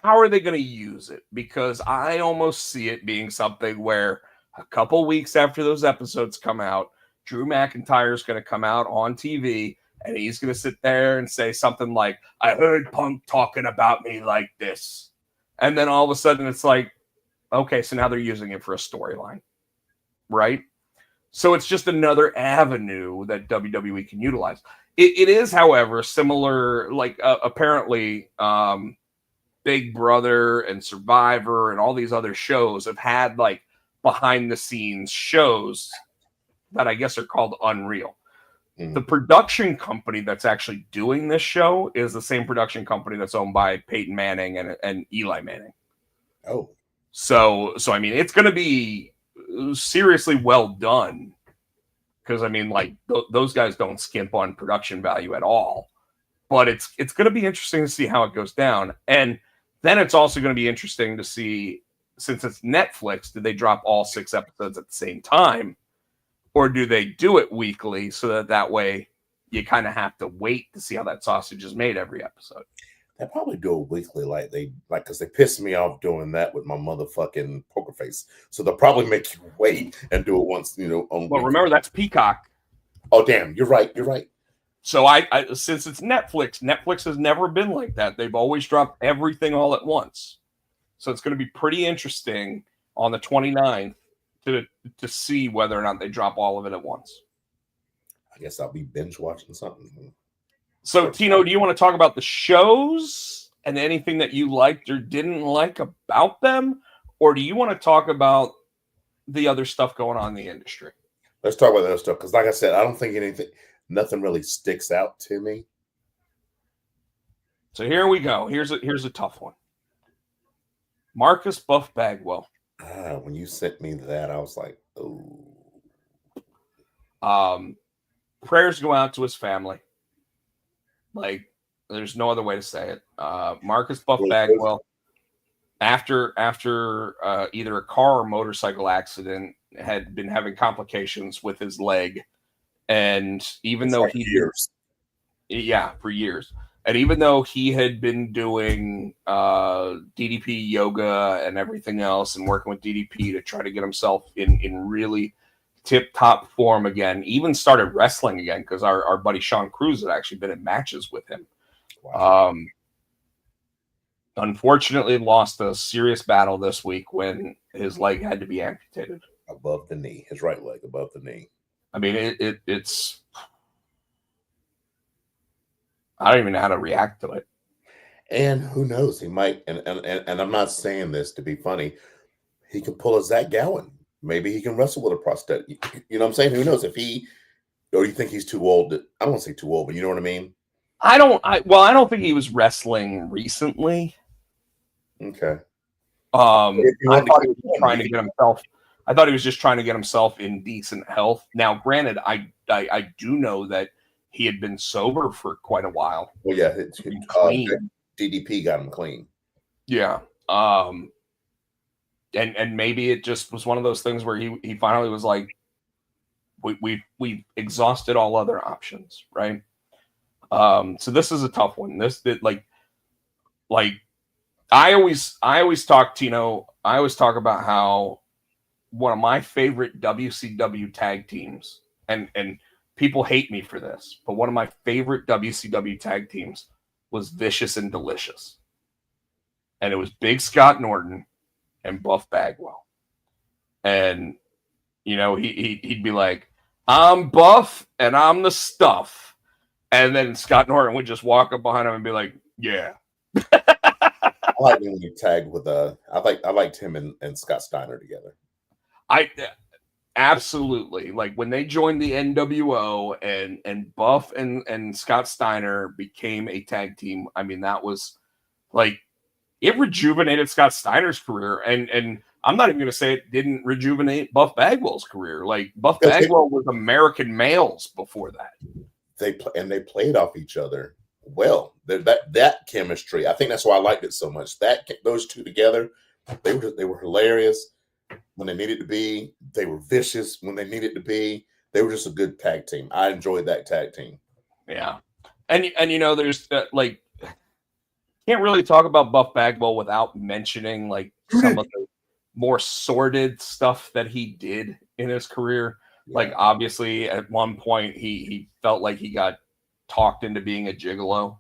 are they going to use it? Because I almost see it being something where a couple weeks after those episodes come out, Drew McIntyre is going to come out on TV and he's going to sit there and say something like, I heard Punk talking about me like this. And then all of a sudden it's like, okay, so now they're using it for a storyline, right? So it's just another avenue that WWE can utilize. It is, however, similar, like apparently Big Brother and Survivor and all these other shows have had like behind the scenes shows that I guess are called Unreal. The production company that's actually doing this show is the same production company that's owned by Peyton Manning and Eli Manning. Oh. So I mean, it's going to be seriously well done. Because I mean, like those guys don't skimp on production value at all. But it's going to be interesting to see how it goes down. And then it's also going to be interesting to see, since it's Netflix, do they drop all 6 episodes at the same time? Or do they do it weekly so that way you kind of have to wait to see how that sausage is made every episode? They probably do it weekly, because they pissed me off doing that with my motherfucking Poker Face. So they'll probably make you wait and do it once, Well, remember that's Peacock. Oh, damn, you're right. So I since it's Netflix has never been like that. They've always dropped everything all at once. So it's going to be pretty interesting on the 29th to see whether or not they drop all of it at once. I guess I'll be binge watching something. So, Tino, do you want to talk about the shows and anything that you liked or didn't like about them? Or do you want to talk about the other stuff going on in the industry? Let's talk about that stuff. Because like I said, I don't think nothing really sticks out to me. So here we go. Here's a tough one. Marcus Buff Bagwell. When you sent me that, I was like, oh. Prayers go out to his family. Like, there's no other way to say it. Marcus Buff Bagwell, after either a car or motorcycle accident, had been having complications with his leg, and even though for years, and even though he had been doing DDP yoga and everything else, and working with DDP to try to get himself in really tip-top form again, even started wrestling again because our buddy Sean Cruz had actually been in matches with him. Wow. Unfortunately lost a serious battle this week when his leg had to be amputated. Above the knee, his right leg above the knee. I mean, it's I don't even know how to react to it. And who knows, he might, and I'm not saying this to be funny, he could pull a Zach Gowen. Maybe he can wrestle with a prosthetic. You know what I'm saying? Who knows? Or do you think he's too old? I don't want to say too old, but you know what I mean? I don't think he was wrestling recently. Okay. I thought he was trying to get himself. I thought he was just trying to get himself in decent health. Now, granted, I do know that he had been sober for quite a while. Well, yeah, DDP got him clean. Yeah. And maybe it just was one of those things where he finally was like, we've exhausted all other options, right? So this is a tough one. I always talk, Tino. I always talk about how one of my favorite WCW tag teams, and people hate me for this, but one of my favorite WCW tag teams was Vicious and Delicious. and it was Big Scott Norton and Buff Bagwell. And, you know, he'd be like, I'm Buff and I'm the stuff. And then Scott Norton would just walk up behind him and be like, yeah. I like when he tagged with I liked him and Scott Steiner together. Absolutely. Like when they joined the NWO and Buff and Scott Steiner became a tag team, I mean, that was like, it rejuvenated Scott Steiner's career. And I'm not even going to say it didn't rejuvenate Buff Bagwell's career. Like Buff Bagwell was American males before that. They played off each other well. That chemistry, I think that's why I liked it so much. Those two together, they were hilarious when they needed to be. They were vicious when they needed to be. They were just a good tag team. I enjoyed that tag team. Yeah, and you know, there's like, can't really talk about Buff Bagwell without mentioning like some of the more sordid stuff that he did in his career. Yeah. Like obviously at one point he felt like he got talked into being a gigolo.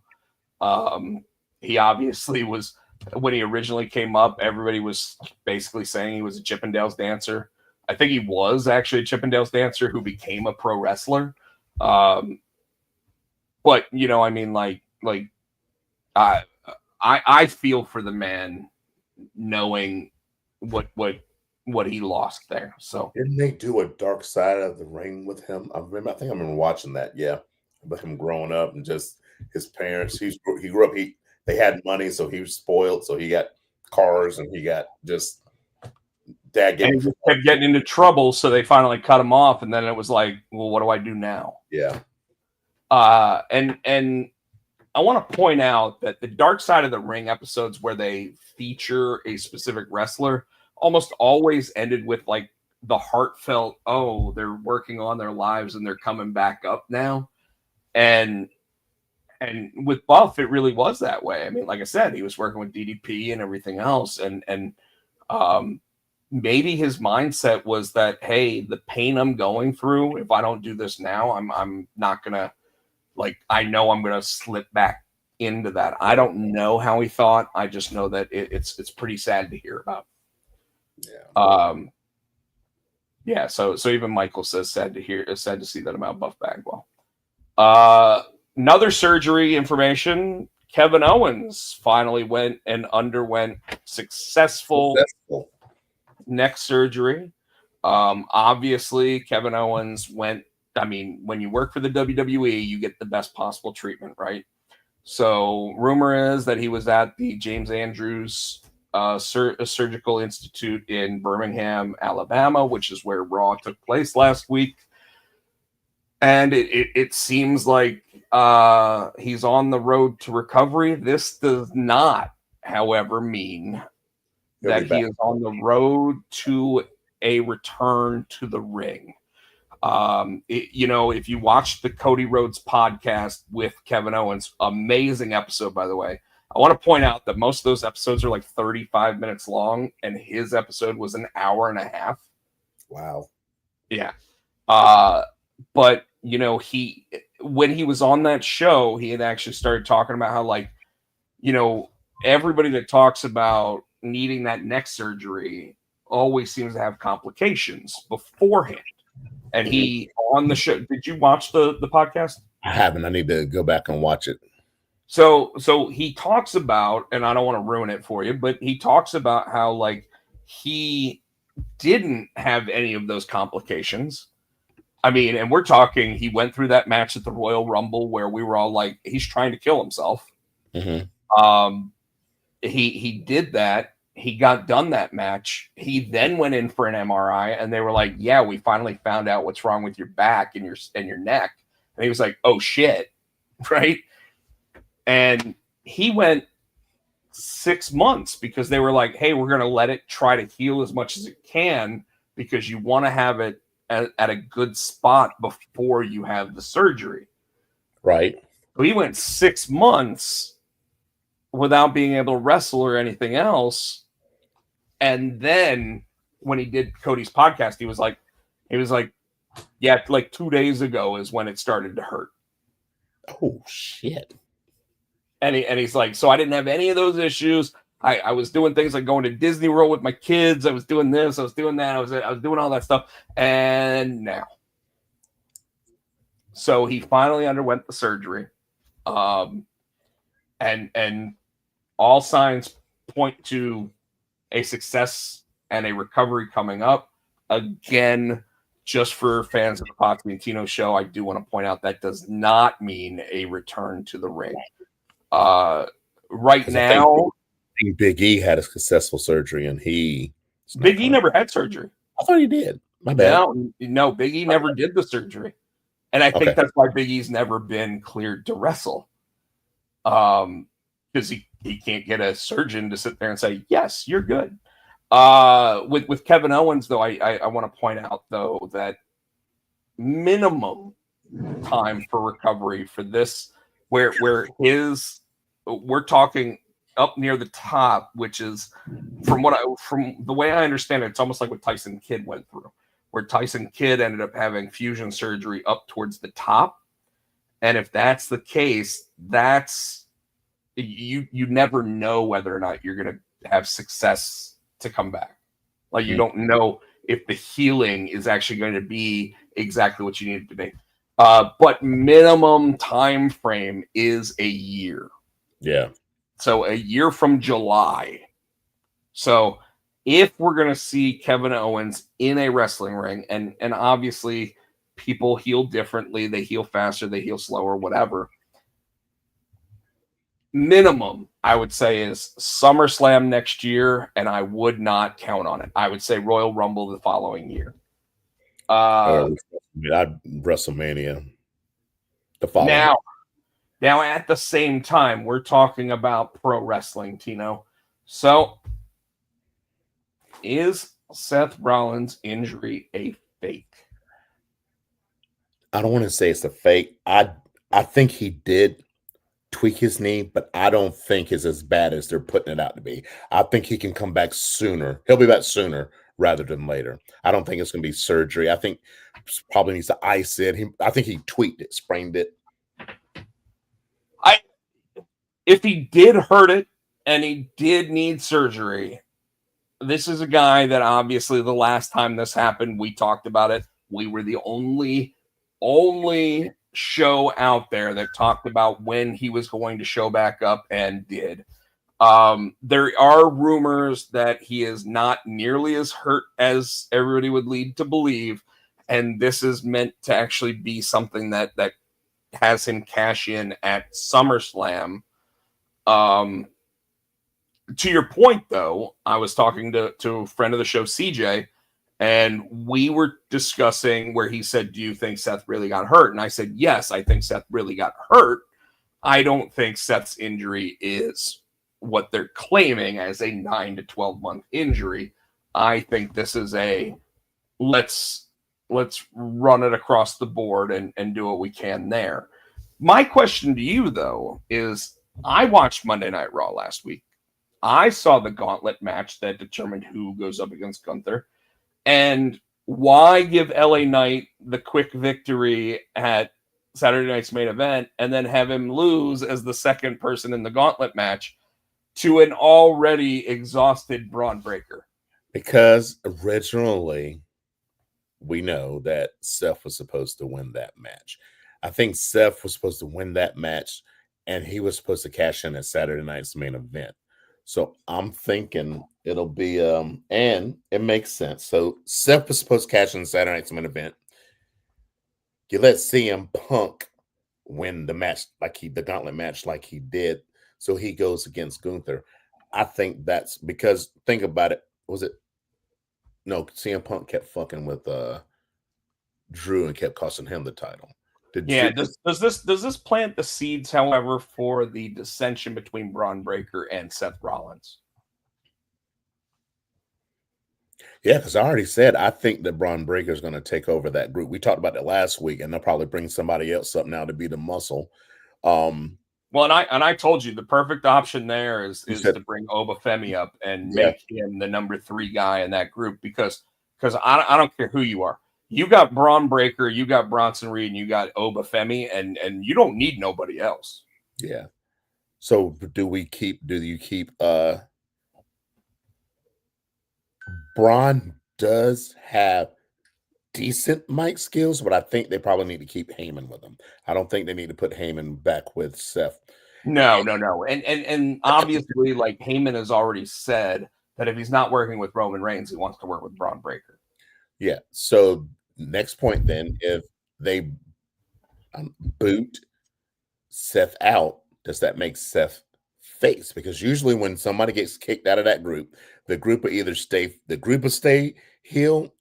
He obviously was, when he originally came up, everybody was basically saying he was a Chippendales dancer. I think he was actually a Chippendales dancer who became a pro wrestler. But you know, I mean, I feel for the man knowing what he lost there. So didn't they do a Dark Side of the Ring with him? I think I remember watching that. Yeah, about him growing up and just his parents. He grew up. They had money, so he was spoiled. So he got cars and he got just dad. And he kept getting into trouble, so they finally cut him off. And then it was like, well, what do I do now? Yeah. And I want to point out that the Dark Side of the Ring episodes where they feature a specific wrestler almost always ended with like the heartfelt, oh, they're working on their lives and they're coming back up now. And with Buff, it really was that way. I mean, like I said, he was working with DDP and everything else. And maybe his mindset was that, hey, the pain I'm going through, if I don't do this now, I'm not going to, like, I know I'm going to slip back into that. I don't know how he thought. I just know that it's pretty sad to hear about. Yeah. Yeah. So even Michael says sad to see that about Buff Bagwell. Another surgery information. Kevin Owens finally went and underwent successful neck surgery. Obviously, Kevin Owens went. I mean, when you work for the WWE, you get the best possible treatment, right? So, rumor is that he was at the James Andrews Surgical Institute in Birmingham, Alabama, which is where Raw took place last week. And it seems like he's on the road to recovery. This does not, however, mean that he is on the road to a return to the ring. You know, if you watch the Cody Rhodes podcast with Kevin Owens, amazing episode, by the way. I want to point out that most of those episodes are like 35 minutes long, and his episode was an hour and a half. Wow. Yeah. But, you know, when he was on that show, he had actually started talking about how, like, you know, everybody that talks about needing that neck surgery always seems to have complications beforehand. And he, on the show, did you watch the podcast? I haven't. I need to go back and watch it. So he talks about, and I don't want to ruin it for you, but he talks about how, like, he didn't have any of those complications. I mean, and we're talking, he went through that match at the Royal Rumble where we were all like, he's trying to kill himself. Mm-hmm. He did that. He got done that match. He then went in for an MRI, and they were like, yeah, we finally found out what's wrong with your back and your neck. And he was like, oh shit. Right. And he went 6 months because they were like, hey, we're going to let it try to heal as much as it can because you want to have it at a good spot before you have the surgery. Right. So he went 6 months without being able to wrestle or anything else. And then when he did Cody's podcast, he was like, yeah, like 2 days ago is when it started to hurt. Oh shit. And he's like, so I didn't have any of those issues. I was doing things like going to Disney World with my kids. I was doing this. I was doing that. I was doing all that stuff. And now, so he finally underwent the surgery, and all signs point to a success and a recovery coming up. Again, just for fans of the Potsy and Tino show, I do want to point out that does not mean a return to the ring. Right now, I think Big E had a successful surgery, and Big E never had surgery. I thought he did. My bad. No, Big E never did the surgery, and I think that's why Big E's never been cleared to wrestle, because he can't get a surgeon to sit there and say, yes, you're good. With Kevin Owens, though, I want to point out, though, that minimum time for recovery for this, where we're talking up near the top, which is from the way I understand it, it's almost like what Tyson Kidd went through, where Tyson Kidd ended up having fusion surgery up towards the top. And if that's the case, that's you never know whether or not you're going to have success to come back. Like, you don't know if the healing is actually going to be exactly what you need it to be. But minimum time frame is a year. Yeah. So a year from July. So if we're going to see Kevin Owens in a wrestling ring, and obviously people heal differently, they heal faster, they heal slower, whatever. Minimum, I would say, is SummerSlam next year, and I would not count on it. I would say Royal Rumble the following year. WrestleMania the following. Now, at the same time, we're talking about pro wrestling, Tino. So, is Seth Rollins' injury a fake? I don't want to say it's a fake. I think he did tweak his knee, but I don't think it's as bad as they're putting it out to be. I think he can come back sooner. He'll be back sooner rather than later. I don't think it's going to be surgery. I think probably needs to ice it. I think he tweaked it, sprained it. If he did hurt it and he did need surgery, this is a guy that obviously the last time this happened, we talked about it. We were the only show out there that talked about when he was going to show back up, and did. There are rumors that he is not nearly as hurt as everybody would lead to believe, and this is meant to actually be something that has him cash in at SummerSlam. To your point, though, I was talking to a friend of the show, CJ, and we were discussing where he said, do you think Seth really got hurt? And I said, yes, I think Seth really got hurt. I don't think Seth's injury is what they're claiming as a 9 to 12 month injury. I think this is a let's run it across the board and do what we can there. My question to you, though, is I watched Monday Night Raw last week. I saw the gauntlet match that determined who goes up against Gunther. And why give LA Knight the quick victory at Saturday night's main event and then have him lose as the second person in the gauntlet match to an already exhausted Braun Breaker? Because originally we know that Seth was supposed to win that match. I think Seth was supposed to win that match, and he was supposed to cash in at Saturday night's main event. So I'm thinking it'll be, and it makes sense. So Seth was supposed to cash in Saturday night's main event. You let CM Punk win the match, the gauntlet match, like he did. So he goes against Gunther. I think that's because, think about it. No, CM Punk kept fucking with Drew and kept costing him the title. Does this plant the seeds, however, for the dissension between Braun Breaker and Seth Rollins? Yeah, because I already said I think that Braun Breaker is going to take over that group. We talked about it last week, and they'll probably bring somebody else up now to be the muscle. Well, and I told you the perfect option there is to bring Obafemi up and make him the number 3 guy in that group, because I don't care who you are. You got Braun Breaker, you got Bronson Reed, and you got Obafemi, and you don't need nobody else. Yeah. So do you keep Braun does have decent mic skills, but I think they probably need to keep Heyman with them. I don't think they need to put Heyman back with Seth. No. And obviously, like Heyman has already said that if he's not working with Roman Reigns, he wants to work with Braun Breaker. Yeah. So next point then, if they boot Seth out, does that make Seth face? Because usually when somebody gets kicked out of that group, the group will stay heel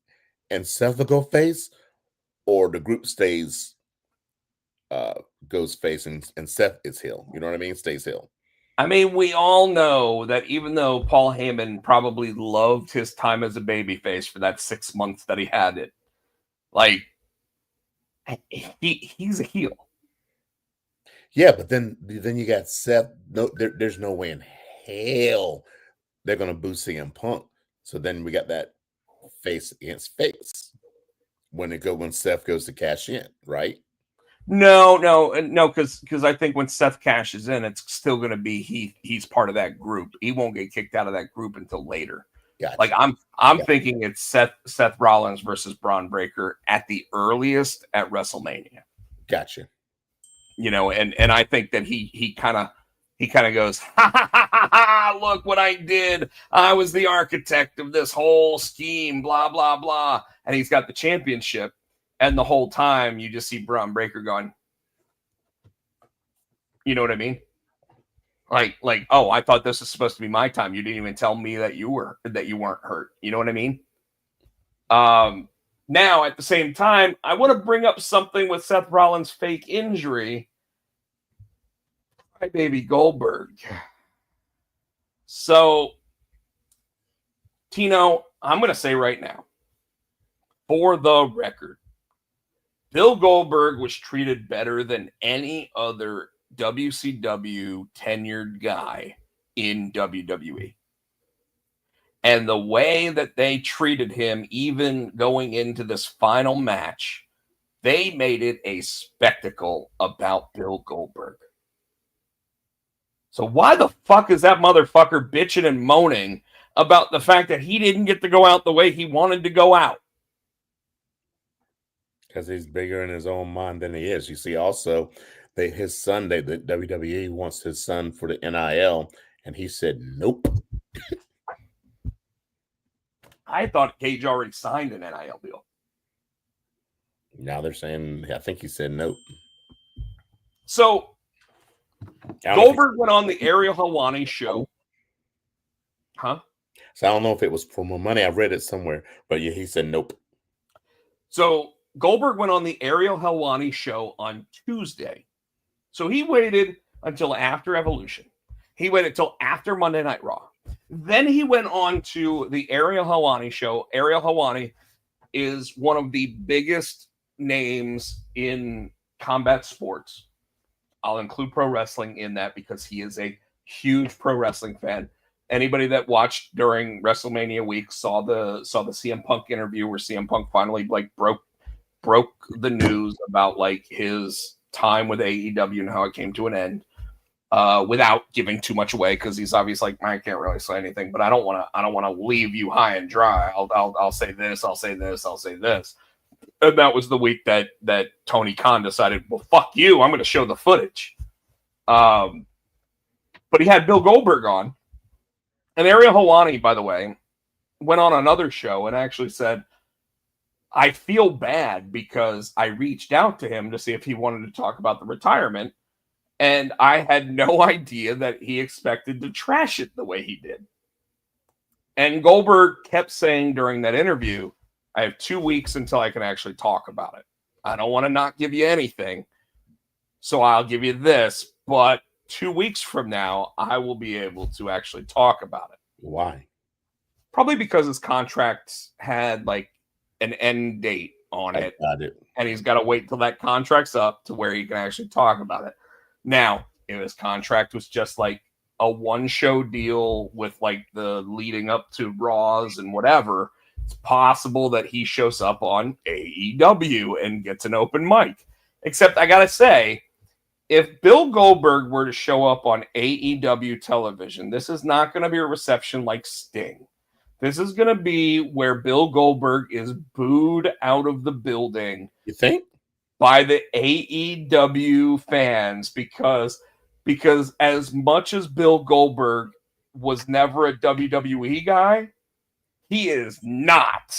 and Seth will go face, or the group goes face and Seth is heel. You know what I mean? Stays heel. I mean, we all know that even though Paul Heyman probably loved his time as a babyface for that 6 months that he had it, like he's a heel. Yeah, but then you got Seth. No, there's no way in hell they're gonna boo CM Punk. So then we got that face against face when Seth goes to cash in, right? No, because I think when Seth cashes in, it's still going to be he's part of that group. He won't get kicked out of that group until later. Gotcha. Like I'm thinking it's Seth Rollins versus Braun Breaker at the earliest at WrestleMania. Gotcha. You know, and I think that he kind of goes, ha, ha, ha, ha, ha, look what I did. I was the architect of this whole scheme, blah, blah, blah. And he's got the championship. And the whole time you just see Braun Breaker going, you know what I mean? Like, oh, I thought this was supposed to be my time. You didn't even tell me that you weren't hurt. You know what I mean? Now at the same time, I want to bring up something with Seth Rollins' fake injury. Hi, baby Goldberg. So, Tino, I'm going to say right now, for the record, Bill Goldberg was treated better than any other WCW tenured guy in WWE. And the way that they treated him, even going into this final match, they made it a spectacle about Bill Goldberg. So why the fuck is that motherfucker bitching and moaning about the fact that he didn't get to go out the way he wanted to go out? Because he's bigger in his own mind than he is. You see, also, his son, the WWE wants his son for the NIL, and he said, nope. I thought Cage already signed an NIL deal. Now they're saying, I think he said nope. So, Goldberg went on the Ariel Helwani show. Huh? So I don't know if it was for more money. I read it somewhere, but yeah, he said nope. So, Goldberg went on the Ariel Helwani show on Tuesday. So he waited until after Evolution. He waited until after Monday Night Raw. Then he went on to the Ariel Helwani show. Ariel Helwani is one of the biggest names in combat sports. I'll include pro wrestling in that because he is a huge pro wrestling fan. Anybody that watched during WrestleMania week saw the CM Punk interview where CM Punk finally broke the news about like his time with AEW and how it came to an end, without giving too much away because he's obviously like, I can't really say anything, but I don't want to leave you high and dry. I'll say this, I'll say this, I'll say this. And that was the week that Tony Khan decided, well, fuck you, I'm going to show the footage. But he had Bill Goldberg on, and Ariel Helwani, by the way, went on another show and actually said, I feel bad because I reached out to him to see if he wanted to talk about the retirement, and I had no idea that he expected to trash it the way he did. And Goldberg kept saying during that interview, I have 2 weeks until I can actually talk about it. I don't want to not give you anything, so I'll give you this, but 2 weeks from now, I will be able to actually talk about it. Why? Probably because his contract had like an end date on it. And he's got to wait till that contract's up to where he can actually talk about it. Now, if his contract was just like a one-show deal with like the leading up to Raws and whatever, it's possible that he shows up on AEW and gets an open mic. Except I got to say, if Bill Goldberg were to show up on AEW television, this is not going to be a reception like Sting. This is going to be where Bill Goldberg is booed out of the building. You think? By the AEW fans because as much as Bill Goldberg was never a WWE guy, he is not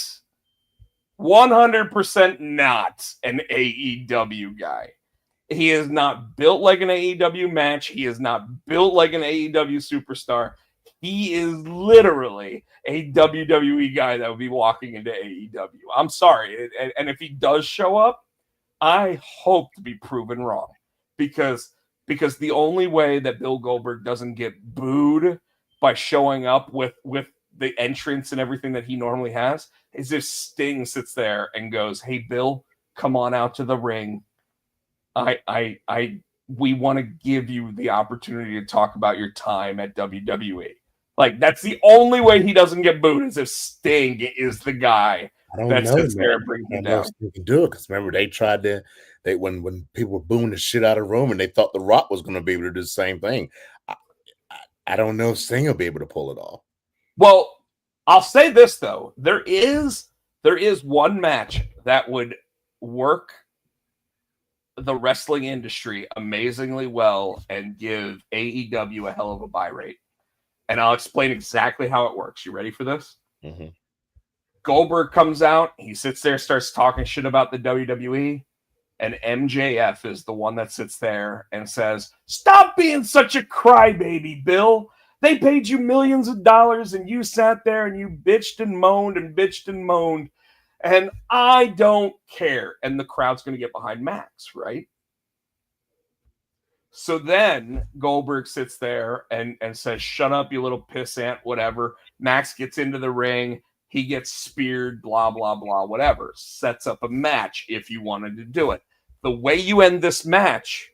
100% not an AEW guy. He is not built like an AEW match. He is not built like an AEW superstar. He is literally a WWE guy that would be walking into AEW. I'm sorry. And if he does show up, I hope to be proven wrong because the only way that Bill Goldberg doesn't get booed by showing up with the entrance and everything that he normally has is if Sting sits there and goes, "Hey Bill, come on out to the ring. We want to give you the opportunity to talk about your time at WWE." Like, that's the only way he doesn't get booed is if Sting is the guy that sits there and brings him down. You can do it because remember they tried to. When people were booing the shit out of the room and they thought The Rock was going to be able to do the same thing. I don't know if Sting will be able to pull it off. Well, I'll say this though: there is one match that would work the wrestling industry amazingly well and give AEW a hell of a buy rate. And I'll explain exactly how it works. You ready for this? Mm-hmm. Goldberg comes out. He sits there, starts talking shit about the WWE. And MJF is the one that sits there and says, "Stop being such a crybaby, Bill. They paid you millions of dollars and you sat there and you bitched and moaned and bitched and moaned. And I don't care." And the crowd's going to get behind Max, right? So then Goldberg sits there and says, "Shut up, you little pissant," whatever. Max gets into the ring. He gets speared, blah, blah, blah, whatever. Sets up a match if you wanted to do it. The way you end this match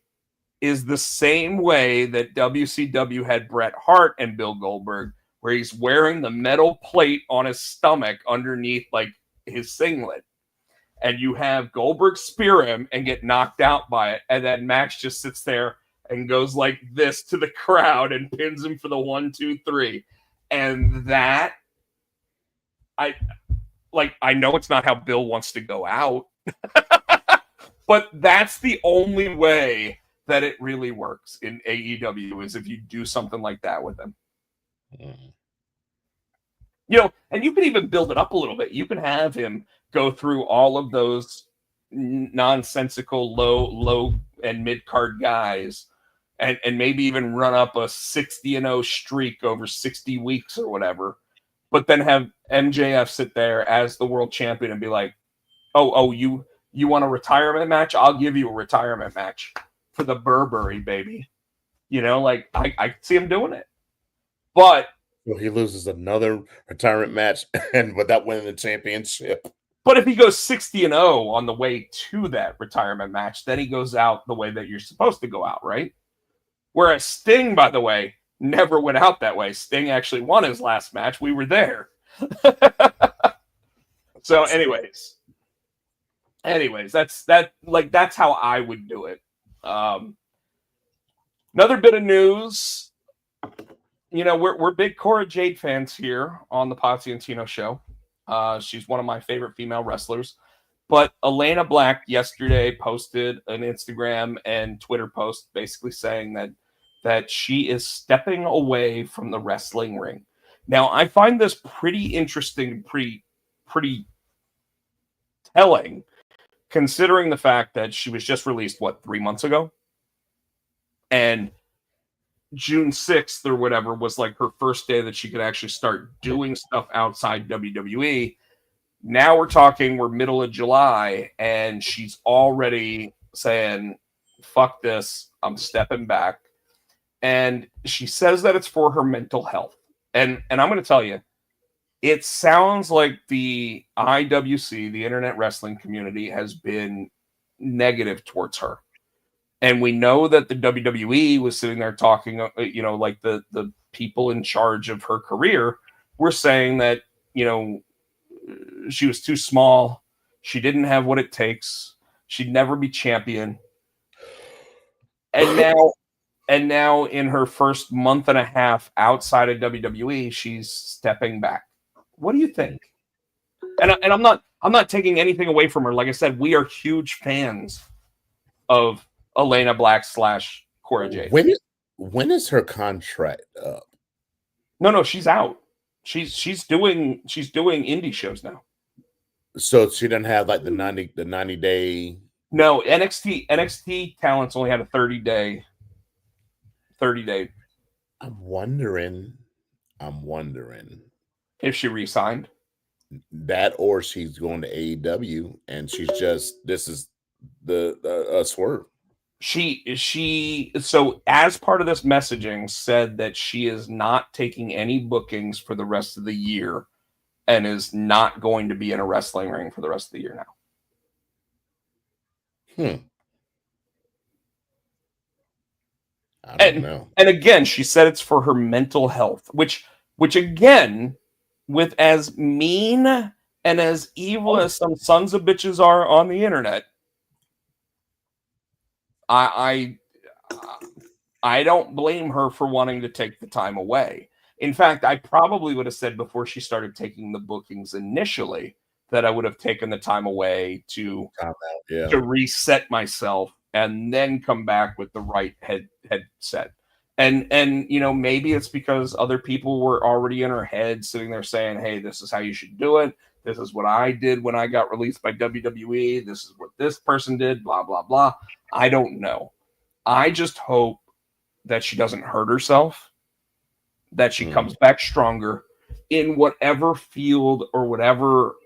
is the same way that WCW had Bret Hart and Bill Goldberg, where he's wearing the metal plate on his stomach underneath like his singlet. And you have Goldberg spear him and get knocked out by it. And then Max just sits there and goes like this to the crowd and pins him for the 1, 2, 3. And that, I know it's not how Bill wants to go out, but that's the only way that it really works in AEW is if you do something like that with them. Mm. You know, and you can even build it up a little bit. You can have him go through all of those nonsensical low and mid card guys and maybe even run up a 60-0 streak over 60 weeks or whatever, but then have MJF sit there as the world champion and be like, oh, you want a retirement match? I'll give you a retirement match for the Burberry, baby. You know, like I see him doing it. But well, he loses another retirement match and without winning the championship. But if he goes 60-0 on the way to that retirement match, then he goes out the way that you're supposed to go out, right? Whereas Sting, by the way, never went out that way. Sting actually won his last match. We were there. So anyways, that's how I would do it. Another bit of news. You know, we're big Cora Jade fans here on the Potsy and Tino show. She's one of my favorite female wrestlers. But Elayna Black yesterday posted an Instagram and Twitter post basically saying that she is stepping away from the wrestling ring. Now, I find this pretty interesting, pretty telling, considering the fact that she was just released, 3 months ago? And June 6th or whatever was like her first day that she could actually start doing stuff outside WWE. Now we're middle of July and she's already saying, "Fuck this, I'm stepping back." And she says that it's for her mental health. And I'm going to tell you, it sounds like the IWC, the Internet Wrestling Community, has been negative towards her. And we know that the WWE was sitting there talking, you know, like the people in charge of her career were saying that, you know, she was too small. She didn't have what it takes. She'd never be champion. And now in her first month and a half outside of WWE, she's stepping back. What do you think? And I'm not taking anything away from her. Like I said, we are huge fans of Elayna Black / Cora Jade. When is her contract up? No, she's out. She's doing indie shows now. So she doesn't have like the 90 day. No, NXT talents only had a 30-day. I'm wondering If she re-signed. that, or she's going to AEW and she's just, this is the swerve. So as part of this messaging said that she is not taking any bookings for the rest of the year and is not going to be in a wrestling ring for the rest of the year now. I don't know. And again, she said it's for her mental health, which again, with as mean and as evil as some sons of bitches are on the internet, I don't blame her for wanting to take the time away. In fact, I probably would have said before she started taking the bookings initially that I would have taken the time away to reset myself and then come back with the right headset. And maybe it's because other people were already in her head sitting there saying, hey, this is how you should do it. This is what I did when I got released by WWE. This is what this person did, blah, blah, blah. I don't know. I just hope that she doesn't hurt herself, that she comes back stronger in whatever field or whatever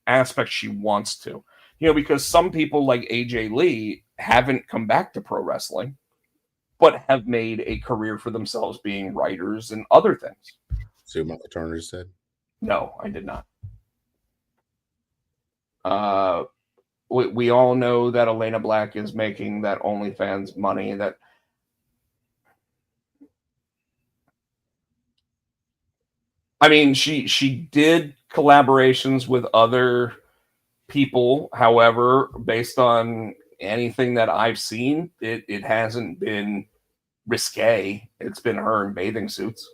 aspect she wants to. Because some people like AJ Lee haven't come back to pro wrestling, but have made a career for themselves being writers and other things. See what Michael Turner said? No, I did not. We all know that Elayna Black is making that OnlyFans money. She did collaborations with other people. However, based on anything that I've seen, it hasn't been risque. It's been her in bathing suits.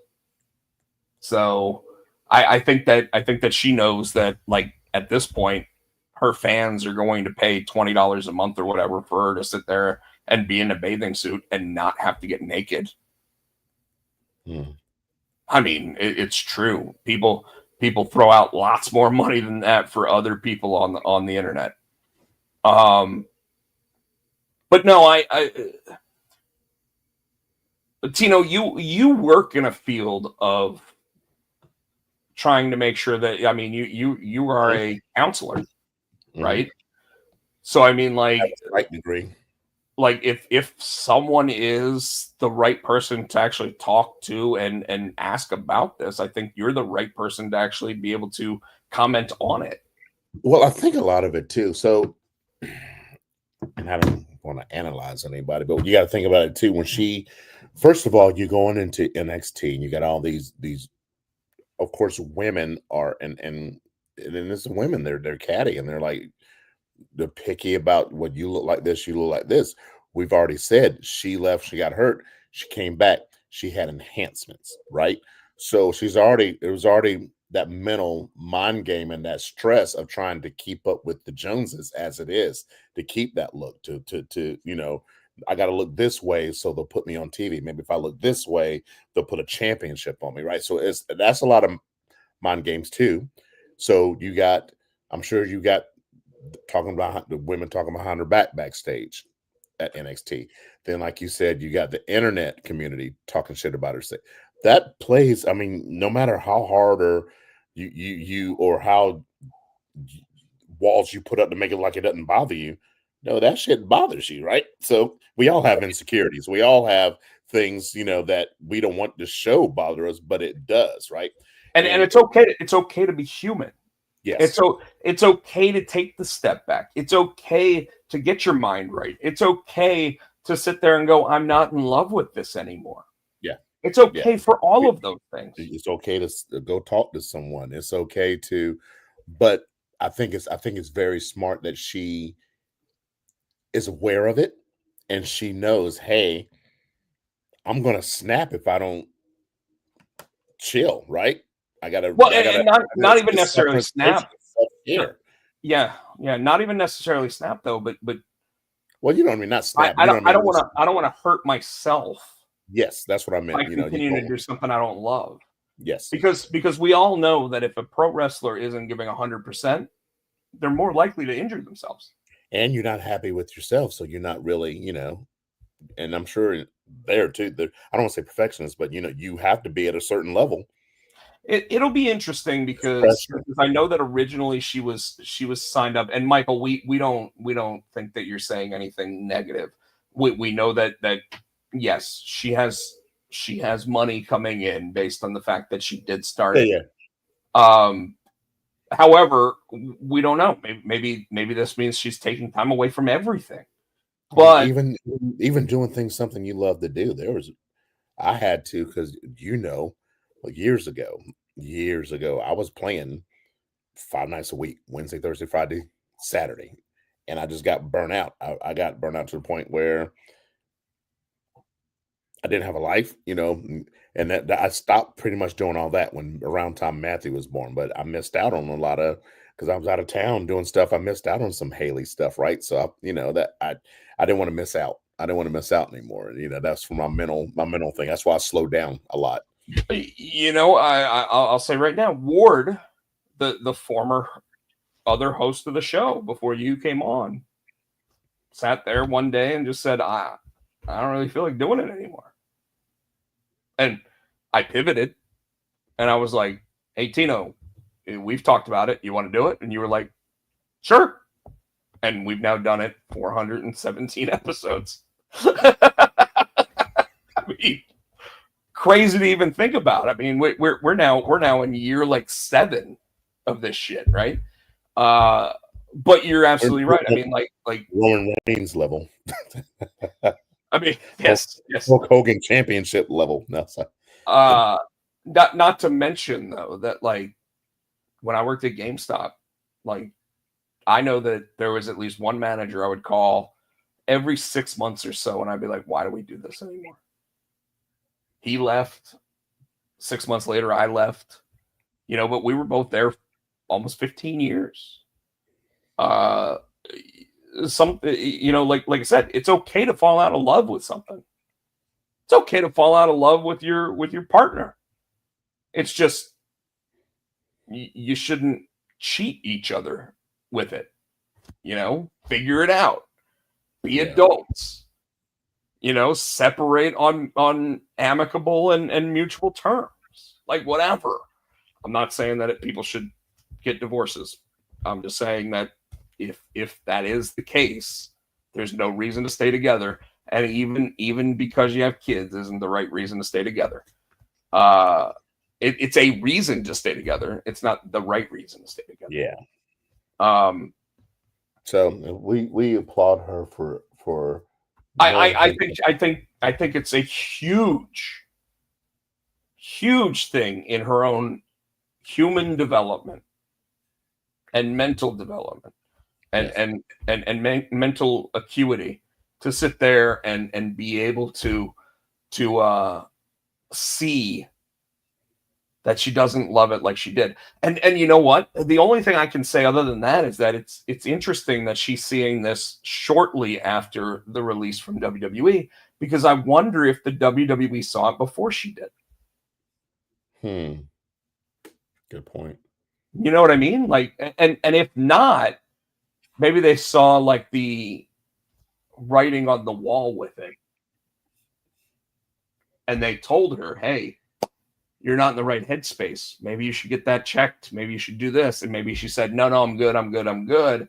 So I think that she knows that, like, at this point, her fans are going to pay $20 a month or whatever for her to sit there and be in a bathing suit and not have to get naked. It's true. People throw out lots more money than that for other people on the internet. But no, Tino, you work in a field of trying to make sure that, you are a counselor, right? So like degree. Like if someone is the right person to actually talk to and ask about this, I think you're the right person to actually be able to comment on it. Well, I think a lot of it too. So, and I don't want to analyze anybody, but you got to think about it too. When first of all, you're going into NXT and you got all these, of course, women are, and it's women, they're catty and they're like, they're picky about what you look like this, you look like this. We've already said she left, she got hurt, she came back, she had enhancements, right? So it was already that mental mind game and that stress of trying to keep up with the Joneses as it is, to keep that look, to I got to look this way, so they'll put me on TV. Maybe if I look this way, they'll put a championship on me, right? So that's a lot of mind games too. So I'm sure you got talking about the women talking behind her backstage at NXT. Then, like you said, you got the internet community talking shit about her. That plays, no matter how hard or you or how walls you put up to make it like it doesn't bother you, no, that shit bothers you, right? So we all have insecurities. We all have things, that we don't want to show bother us, but it does, right? And it's okay. It's okay to be human. Yes. It's okay to take the step back. It's okay to get your mind right. It's okay to sit there and go, I'm not in love with this anymore. Yeah. It's okay for all of those things. It's okay to go talk to someone. It's okay but I think it's very smart that she is aware of it and she knows, hey, I'm going to snap if I don't chill, right? I gotta. Well, I gotta. and not even necessarily snap. Here. Yeah, not even necessarily snap though. But Well, you know what I mean. Not snap. I you know don't what I mean? I don't want to hurt myself Yes, that's what I meant. by You know, you continuing to don't. do something I don't love. Yes, Because we all know that if a pro wrestler isn't giving 100%, they're more likely to injure themselves. and you're not happy with yourself, so you're not really, you know. And I'm sure there too. I don't want to say perfectionist, but you know, you have to be at a certain level. It'll be interesting because I know that originally she was signed up. And Michael, we don't think that you're saying anything negative. We know that yes, she has money coming in based on the fact that she did start it. Yeah. However, we don't know. Maybe this means she's taking time away from everything. But even doing things something you love to do. I had to, because years ago, I was playing 5 nights a week, Wednesday, Thursday, Friday, Saturday, and I just got burnt out. I got burnt out to the point where I didn't have a life, you know, and that I stopped pretty much doing all that when around time Matthew was born. But I missed out on a lot of, because I was out of town doing stuff. I missed out on some Haley stuff, right? So I didn't want to miss out. I didn't want to miss out anymore. You know, that's for my mental thing. That's why I slowed down a lot. You know, I'll say right now, Ward, the former other host of the show before you came on, sat there one day and just said, I don't really feel like doing it anymore. And I pivoted and I was like, hey, Tino, we've talked about it. You want to do it? And you were like, sure. And we've now done it 417 episodes. I mean, crazy to even think about. I mean, we're now in year like 7 of this shit, right? But you're absolutely right. I mean, like Roman Reigns level. I mean, yes. Hulk Hogan championship level. No, sorry. Not to mention though that like when I worked at GameStop, like I know that there was at least one manager I would call every 6 months or so, and I'd be like, why do we do this anymore? He left. 6 months later, I left. You know, but we were both there almost 15 years. You know, like I said, it's okay to fall out of love with something. It's okay to fall out of love with your partner. It's just you shouldn't cheat each other with it. You know, figure it out. Be adults. You know, separate on amicable and mutual terms. Like whatever. I'm not saying that people should get divorces. I'm just saying that if that is the case, there's no reason to stay together. And even because you have kids isn't the right reason to stay together. It's a reason to stay together. It's not the right reason to stay together. Yeah. So we applaud her for. I think it's a huge thing in her own human development and mental development and mental acuity to sit there and be able to see that she doesn't love it like she did. And you know what? The only thing I can say other than that is that it's interesting that she's seeing this shortly after the release from WWE, because I wonder if the WWE saw it before she did. Good point. You know what I mean? Like, and if not, maybe they saw like the writing on the wall with it. And they told her, hey, you're not in the right headspace. Maybe you should get that checked. Maybe you should do this. And maybe she said, no, I'm good. And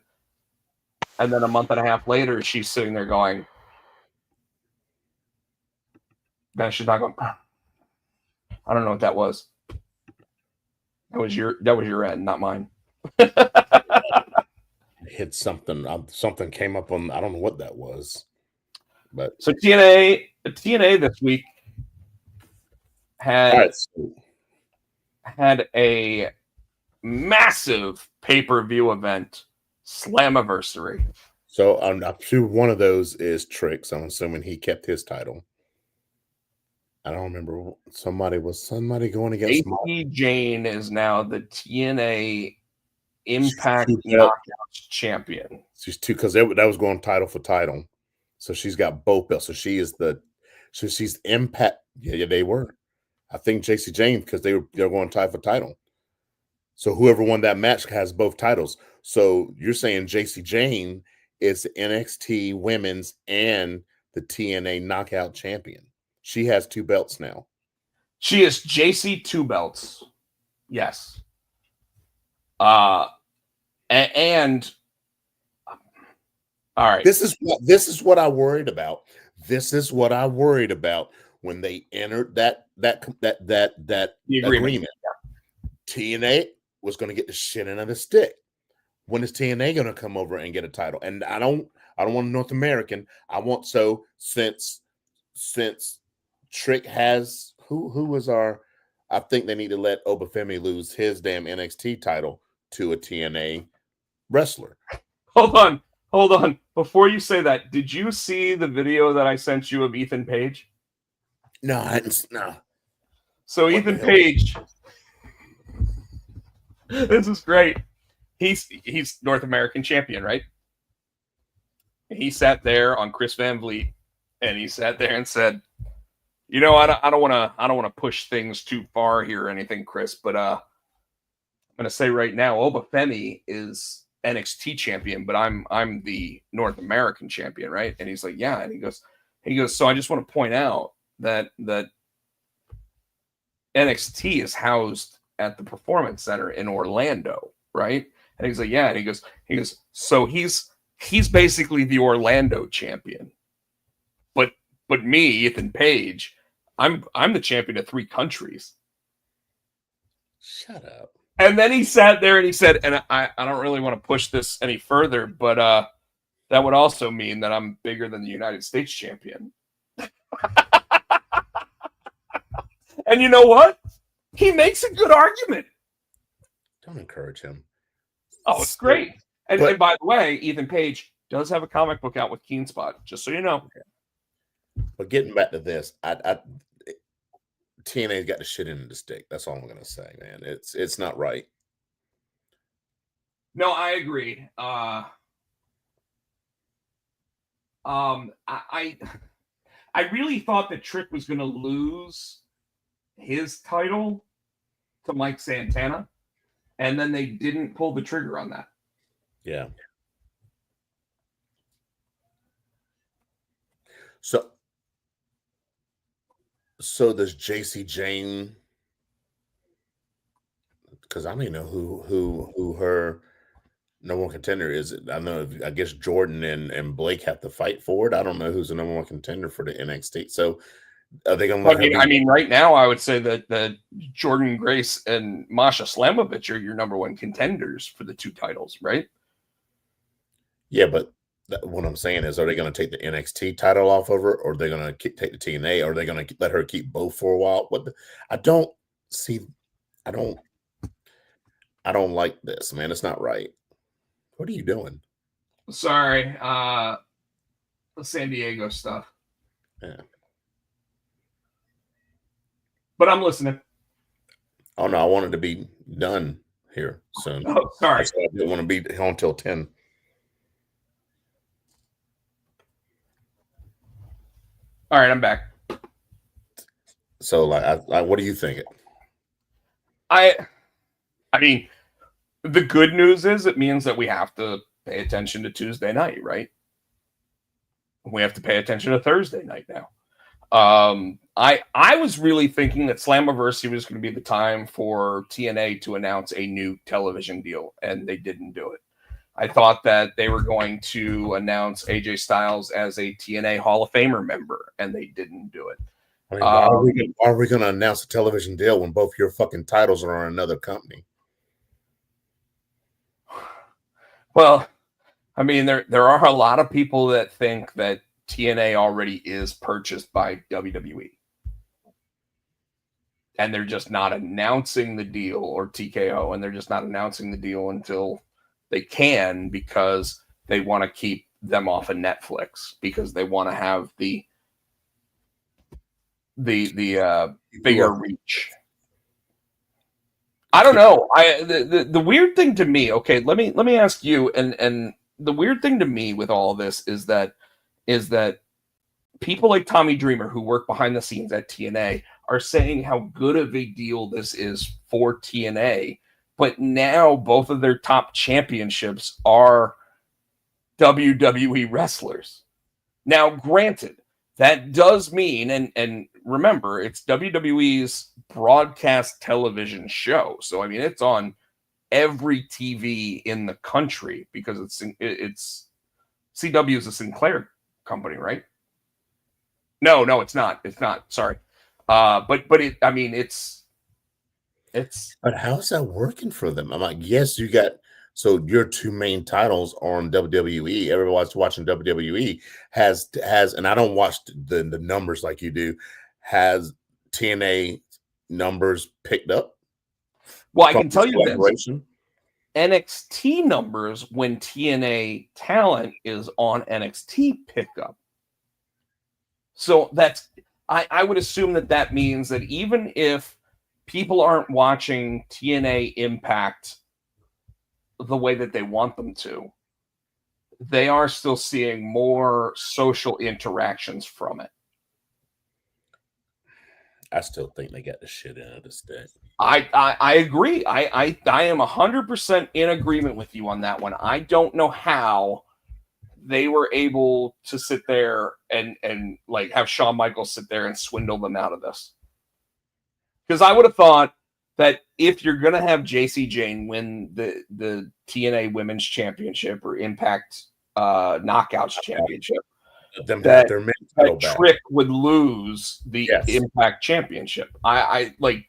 then a month and a half later, she's sitting there going, then she's not going, I don't know what that was. That was your end, not mine. Hit something. Something came up on. I don't know what that was. But so TNA this week had a massive pay-per-view event, Slammiversary. So I'm sure one of those is Tricks. I'm assuming he kept his title. I don't remember. Somebody going against AC Jane is now the TNA Impact She's two belt- Knockouts champion. She's two because that was going title for title. So she's got both belts. So she's Impact. Yeah, they were. I think JC Jane because they're going title for title. So whoever won that match has both titles. So you're saying JC Jane is the NXT Women's and the TNA Knockout Champion. She has 2 belts now. She is JC 2 belts. Yes. And all right. This is what I worried about. This is what I worried about when they entered that agreement. TNA was going to get the shit out of the stick. When is TNA going to come over and get a title? And I don't want North American. I want since Trick has who was our. I think they need to let Obafemi lose his damn NXT title to a TNA wrestler. Hold on. Before you say that, did you see the video that I sent you of Ethan Page? No, I didn't. No. So what Ethan Page, this is great. He's North American champion, right? He sat there on Chris Van Vliet, and he sat there and said, "You know, I don't want to push things too far here or anything, Chris, but I'm going to say right now, Obafemi is NXT champion, but I'm the North American champion, right?" And he's like, "Yeah," and he goes, "So I just want to point out that NXT is housed at the Performance Center in Orlando, right?" And he's like, "Yeah," and he goes, "So he's basically the Orlando champion, but me, Ethan Page, I'm the champion of 3 countries." Shut up. And then he sat there and he said, and I don't really want to push this any further, but that would also mean that I'm bigger than the United States champion. And you know what? He makes a good argument. Don't encourage him. Oh, it's great. And by the way, Ethan Page does have a comic book out with Keen Spot, just so you know. But getting back to this, TNA's got the shit in the stick. That's all I'm gonna say, man. It's not right. No, I agree. I really thought that Trick was gonna lose his title to Mike Santana, and then they didn't pull the trigger on that. Yeah. So does JC Jane? Because I don't even know who her number 1 contender is. I guess Jordan and Blake have to fight for it. I don't know who's the number 1 contender for the NXT. So are they going to? I mean, right now I would say that Jordan Grace and Masha Slamovich are your number 1 contenders for the 2 titles, right? Yeah, but what I'm saying is, are they going to take the NXT title off of her, or are they going to take the TNA, or are they going to let her keep both for a while? I don't like this, man. It's not right. What are you doing? Sorry, San Diego stuff. Yeah. But I'm listening. Oh no, I wanted to be done here soon. Oh, sorry. I didn't want to be on until 10. All right, I'm back. So, what do you think? I mean, the good news is it means that we have to pay attention to Tuesday night, right? We have to pay attention to Thursday night now. I was really thinking that Slammiversary was going to be the time for TNA to announce a new television deal, and they didn't do it. I thought that they were going to announce AJ Styles as a TNA Hall of Famer member, and they didn't do it. I mean, why are we going to announce a television deal when both your fucking titles are on another company? Well, I mean, there are a lot of people that think that TNA already is purchased by WWE. And they're just not announcing the deal, or TKO, and they're just not announcing the deal until they can, because they want to keep them off of Netflix, because they want to have the the bigger reach. I don't know. The weird thing to me, okay, let me ask you, and the weird thing to me with all of this is that people like Tommy Dreamer, who work behind the scenes at TNA, are saying how good of a deal this is for TNA, but now both of their top championships are WWE wrestlers. Now, granted, that does mean, and remember, it's WWE's broadcast television show. So, I mean, it's on every TV in the country because it's CW is a Sinclair company, right? No, it's not. It's not. Sorry. But it, I mean, it's. But how's that working for them? I'm like, yes, you got. So your two main titles on WWE. Everybody's watching WWE has, and I don't watch the numbers like you do. Has TNA numbers picked up? Well, I can tell you this: NXT numbers when TNA talent is on NXT pickup. So that's I would assume that means that even if people aren't watching TNA Impact the way that they want them to, they are still seeing more social interactions from it. I still think they got the shit out of the stick. I agree. I am 100% in agreement with you on that one. I don't know how they were able to sit there and like have Shawn Michaels sit there and swindle them out of this. Because I would have thought that if you're going to have JC Jane win the TNA Women's Championship or Impact Knockouts Championship, that Trick would lose the Impact Championship. I like,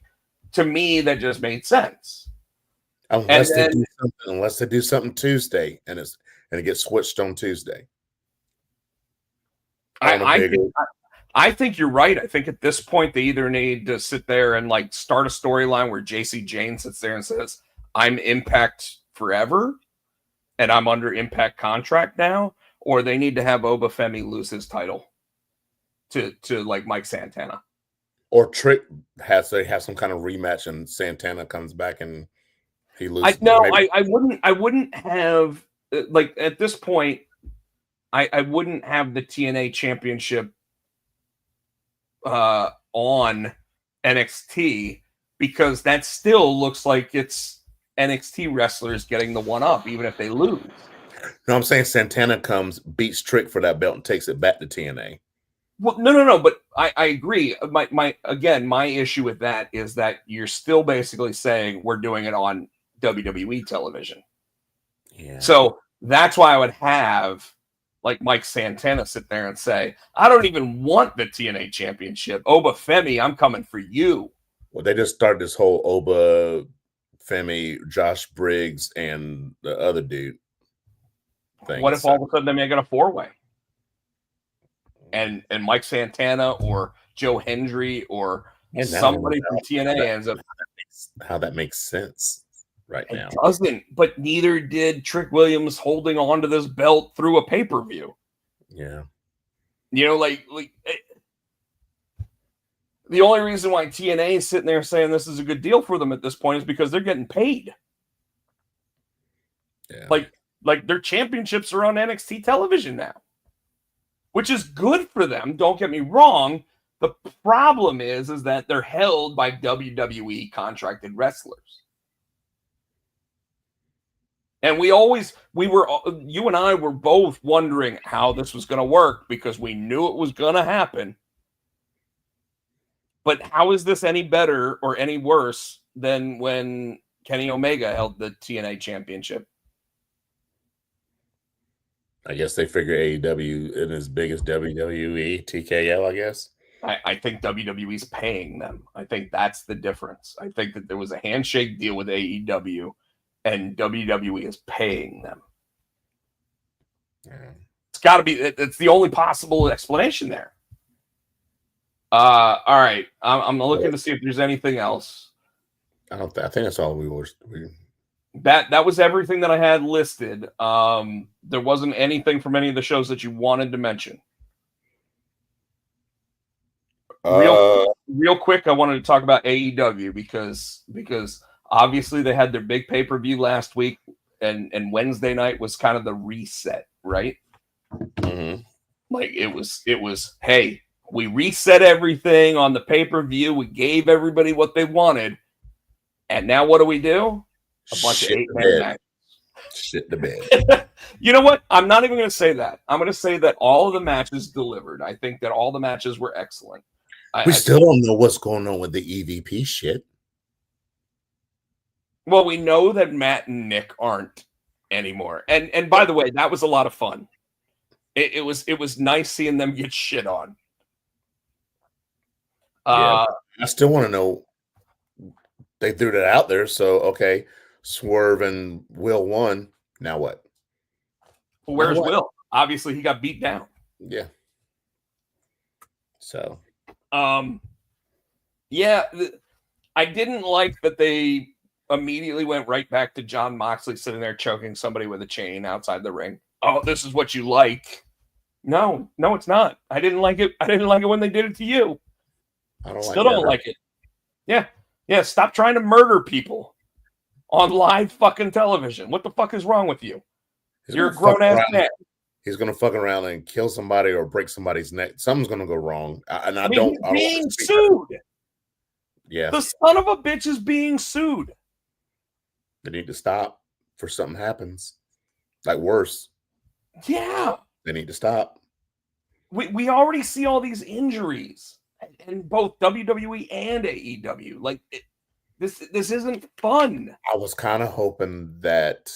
to me, that just made sense. Unless they do something Tuesday and it gets switched on Tuesday. I think you're right. I think at this point they either need to sit there and like start a storyline where JC Jane sits there and says, "I'm Impact forever, and I'm under Impact contract now," or they need to have Obafemi lose his title to like Mike Santana. Or Trick have some kind of rematch and Santana comes back and he loses. I wouldn't have, like, at this point, I wouldn't have the TNA championship on NXT because that still looks like it's NXT wrestlers getting the one up, even if they lose. No, I'm saying Santana comes, beats Trick for that belt, and takes it back to TNA. Well, no, but I agree. My issue with that is that you're still basically saying we're doing it on WWE television. Yeah. So that's why I would have like Mike Santana sit there and say, "I don't even want the TNA championship. Obafemi, I'm coming for you." Well, they just started this whole Obafemi, Josh Briggs, and the other dude thing. What if all of a sudden they make it a four-way? And Mike Santana or Joe Hendry or somebody from TNA ends up. How that makes sense right now. It doesn't, but neither did Trick Williams holding on to this belt through a pay-per-view. Yeah. You know, like the only reason why TNA is sitting there saying this is a good deal for them at this point is because they're getting paid. Yeah. Like their championships are on NXT television now, which is good for them. Don't get me wrong. The problem is that they're held by WWE contracted wrestlers. And you and I were both wondering how this was going to work because we knew it was going to happen. But how is this any better or any worse than when Kenny Omega held the TNA championship? I guess they figure AEW isn't as big as WWE, TKO, I guess. I think WWE's paying them. I think that's the difference. I think that there was a handshake deal with AEW and WWE is paying them. Yeah. It's got to be. It's the only possible explanation there. All right. I'm looking to see if there's anything else. I think that's all we were. That was everything that I had listed. There wasn't anything from any of the shows that you wanted to mention. Real quick, I wanted to talk about AEW because obviously they had their big pay-per-view last week, and Wednesday night was kind of the reset, right? Mm-hmm. Like it was, hey, we reset everything on the pay-per-view, we gave everybody what they wanted, and now what do we do? A bunch of 8-man matches. Shit the bed. You know what? I'm not even going to say that. I'm going to say that all of the matches delivered. I think that all the matches were excellent. We still don't know what's going on with the EVP shit. Well, we know that Matt and Nick aren't anymore. And by the way, that was a lot of fun. It was nice seeing them get shit on. I still want to know. They threw that out there, so okay. Swerve and Will won. Now what? Well, where's Will? Obviously, he got beat down. Yeah. So. Yeah, I didn't like that they immediately went right back to John Moxley sitting there choking somebody with a chain outside the ring. Oh, this is what you like. No, it's not. I didn't like it. I didn't like it when they did it to you. I don't Still don't like it. Yeah. Stop trying to murder people on live fucking television. What the fuck is wrong with you? You're a grown ass man. He's gonna fuck around and kill somebody or break somebody's neck. Something's gonna go wrong. I don't. He's being sued. Yeah, the son of a bitch is being sued. They need to stop before something happens. Like worse. Yeah. They need to stop. We already see all these injuries in both WWE and AEW. Like this isn't fun. I was kind of hoping that,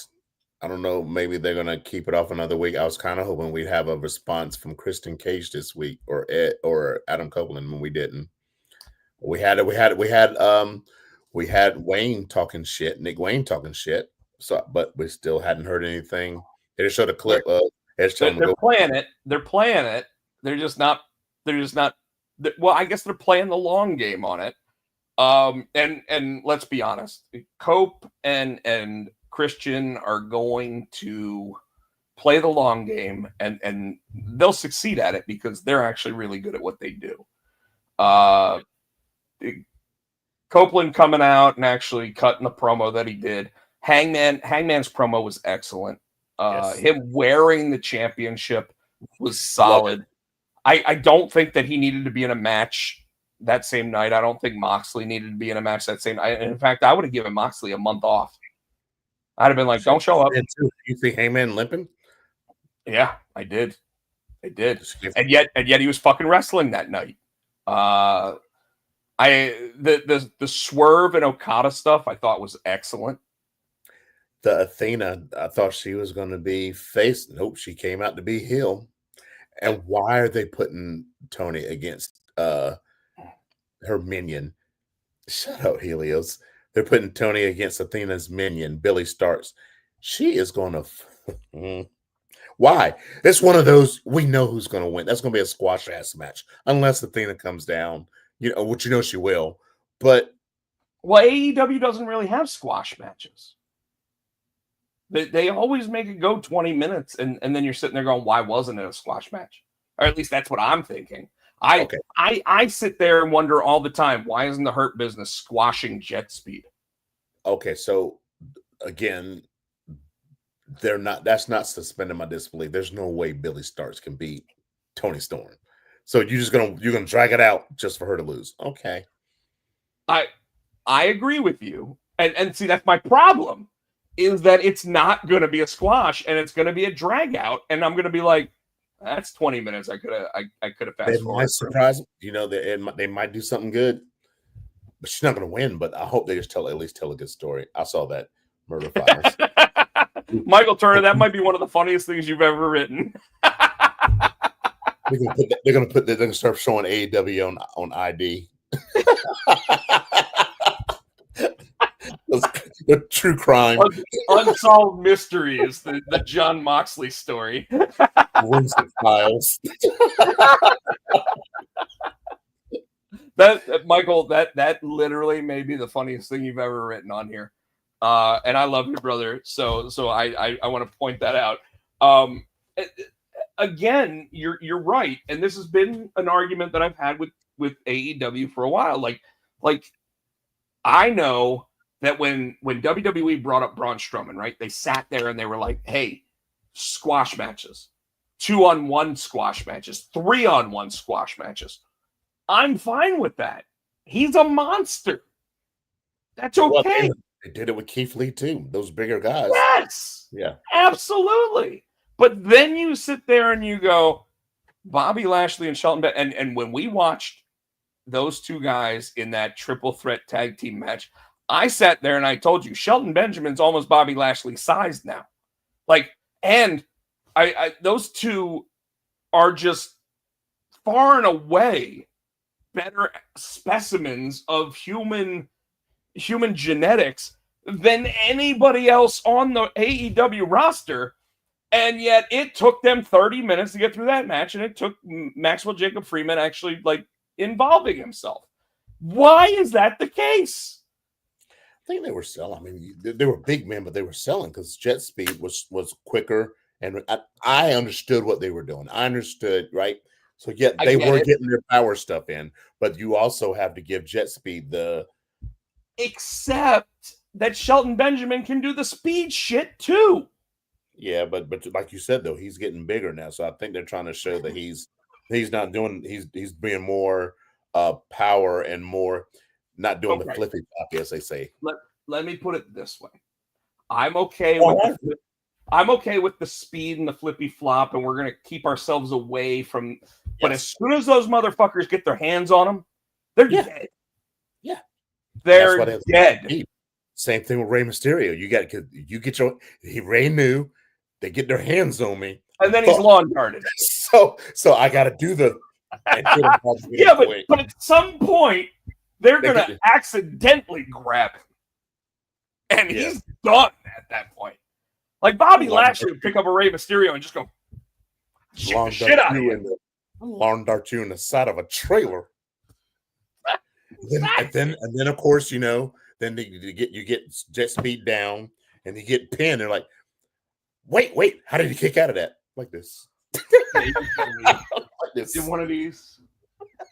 I don't know, maybe they're gonna keep it off another week. I was kind of hoping we'd have a response from Christian Cage this week or Adam Copeland, when we didn't. We had Wayne talking shit, Nick Wayne talking shit. So, but we still hadn't heard anything. They just showed a clip of. They're playing it. They're playing it. They're just not. Well, I guess they're playing the long game on it. And let's be honest, Cope and Christian are going to play the long game, and they'll succeed at it because they're actually really good at what they do. Copeland coming out and actually cutting the promo that he did. Hangman's promo was excellent. Yes. Him wearing the championship was solid. I don't think that he needed to be in a match that same night. I don't think Moxley needed to be in a match that same night. In fact, I would have given Moxley a month off. I'd have been like, don't show up. You see Hangman limping? Yeah, I did. And yet he was fucking wrestling that night. The Swerve and Okada stuff I thought was excellent. The Athena, I thought she was going to be face. Nope, she came out to be heel. And why are they putting Tony against her minion? Shut up, Helios. They're putting Tony against Athena's minion, Billy Starks. She is going to. Why? It's one of those. We know who's going to win. That's going to be a squash ass match, unless Athena comes down. Which she will. But AEW doesn't really have squash matches. They always make it go 20 minutes, and then you're sitting there going, why wasn't it a squash match? Or at least that's what I'm thinking. I sit there and wonder all the time, why isn't the Hurt Business squashing Jet Speed? Okay, so again, they're not. That's not suspending my disbelief. There's no way Billy Starks can beat Tony Storm. So you're gonna drag it out just for her to lose. Okay. I agree with you. And see, that's my problem. Is that it's not going to be a squash and it's going to be a drag out, and I'm going to be like, that's 20 minutes. I could have fast forwarded. They might surprise them. They might do something good, but she's not going to win. But I hope they just at least tell a good story. I saw that Murder Files. Michael Turner, that might be one of the funniest things you've ever written. They're gonna start showing AEW on ID. The true crime, unsolved mysteries, the John Moxley story. Files. Michael, that literally may be the funniest thing you've ever written on here. And I love your brother, so I want to point that out. Again, you're right, and this has been an argument that I've had with AEW for a while. Like I know that when WWE brought up Braun Strowman, right? They sat there and they were like, "Hey, squash matches, 2-on-1 squash matches, 3-on-1 squash matches." I'm fine with that. He's a monster. That's okay. Well, they did it with Keith Lee too. Those bigger guys. Yes. Yeah. Absolutely. But then you sit there and you go, Bobby Lashley and Shelton and when we watched those two guys in that triple threat tag team match, I sat there and I told you Shelton Benjamin's almost Bobby Lashley sized now. Like, and I those two are just far and away better specimens of human genetics than anybody else on the AEW roster. And yet it took them 30 minutes to get through that match, and it took Maxwell Jacob Freeman actually like involving himself. Why is that the case? I think they were selling. I mean, they were big men, but they were selling because Jet Speed was quicker, and I understood what they were doing. I understood, right? So yeah, they were getting their power stuff in, but you also have to give Jet Speed the. Except that Shelton Benjamin can do the speed shit too. Yeah, but like you said though, he's getting bigger now, so I think they're trying to show that he's not doing he's being more power and more not doing the flippy flop, as they say. Let me put it this way: I'm okay with the speed and the flippy flop, and we're gonna keep ourselves away from. But as soon as those motherfuckers get their hands on them, they're dead. Yeah, they're dead. Same thing with Rey Mysterio. You get your Rey knew they get their hands on me, and then he's lawn guarded. So I got to do the. Yeah, but at some point they're gonna accidentally grab him, and he's done at that point. Like Bobby Lashley would pick up a Rey Mysterio and just go long shit out of him. Long dart you in the side of a trailer. And then of course, you know, then you get Jet Speed down and you get pinned. They're like, wait, how did he kick out of that? Like this. Like this. In one of these.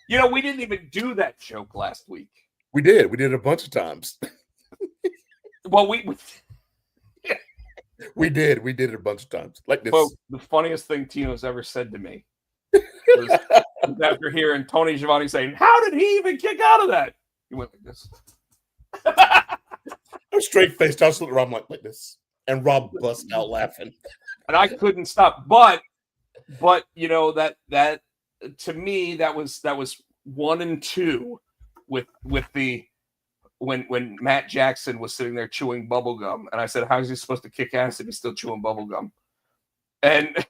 You know, we didn't even do that joke last week. We did it a bunch of times. Well, we did it a bunch of times. Like this. Well, the funniest thing Tino's ever said to me was after hearing Tony Schiavone saying, "How did he even kick out of that?" He went like this. I'm straight faced. I was looking at Rob like this, and Rob bust out laughing, and I couldn't stop. But you know that to me that was 1 and 2 with the when Matt Jackson was sitting there chewing bubble gum, and I said, "How is he supposed to kick ass if he's still chewing bubble gum?" And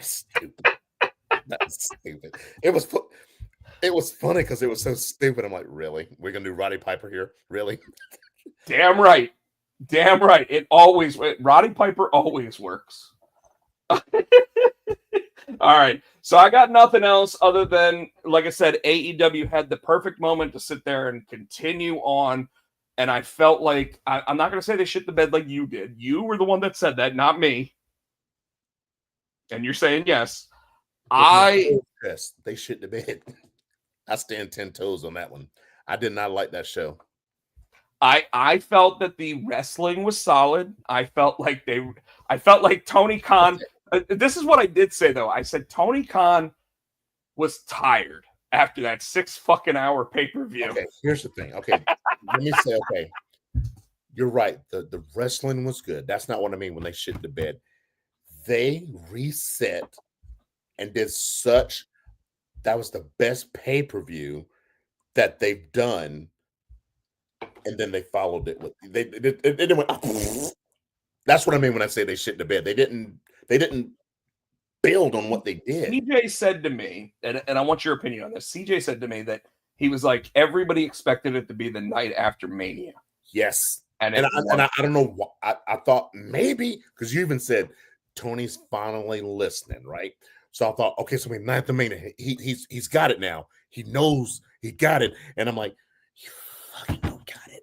stupid. That's stupid. It was funny because it was so stupid. I'm like, really? We're gonna do Roddy Piper here? Really? Damn right. Roddy Piper always works. All right. So I got nothing else other than, like I said, AEW had the perfect moment to sit there and continue on. And I felt like I'm not going to say they shit the bed like you did. You were the one that said that, not me. And you're saying yes. They shit the bed. I stand 10 toes on that one. I did not like that show. I felt that the wrestling was solid. I felt like Tony Khan. This is what I did say though. I said Tony Khan was tired after that 6 fucking hour pay-per-view. Okay, here's the thing. Okay, let me say, okay, you're right. The wrestling was good. That's not what I mean when they shit the bed. They reset and did that was the best pay-per-view that they've done. And then they followed it with they went. That's what I mean when I say they shit the bed. They didn't build on what they did. CJ said to me, and I want your opinion on this. CJ said to me that he was like, everybody expected it to be the night after Mania. Yes, and I don't know what I thought maybe because you even said Tony's finally listening, right? So I thought, okay, so maybe night after Mania, he's got it now. He knows he got it, and I'm like, you fucking don't got it.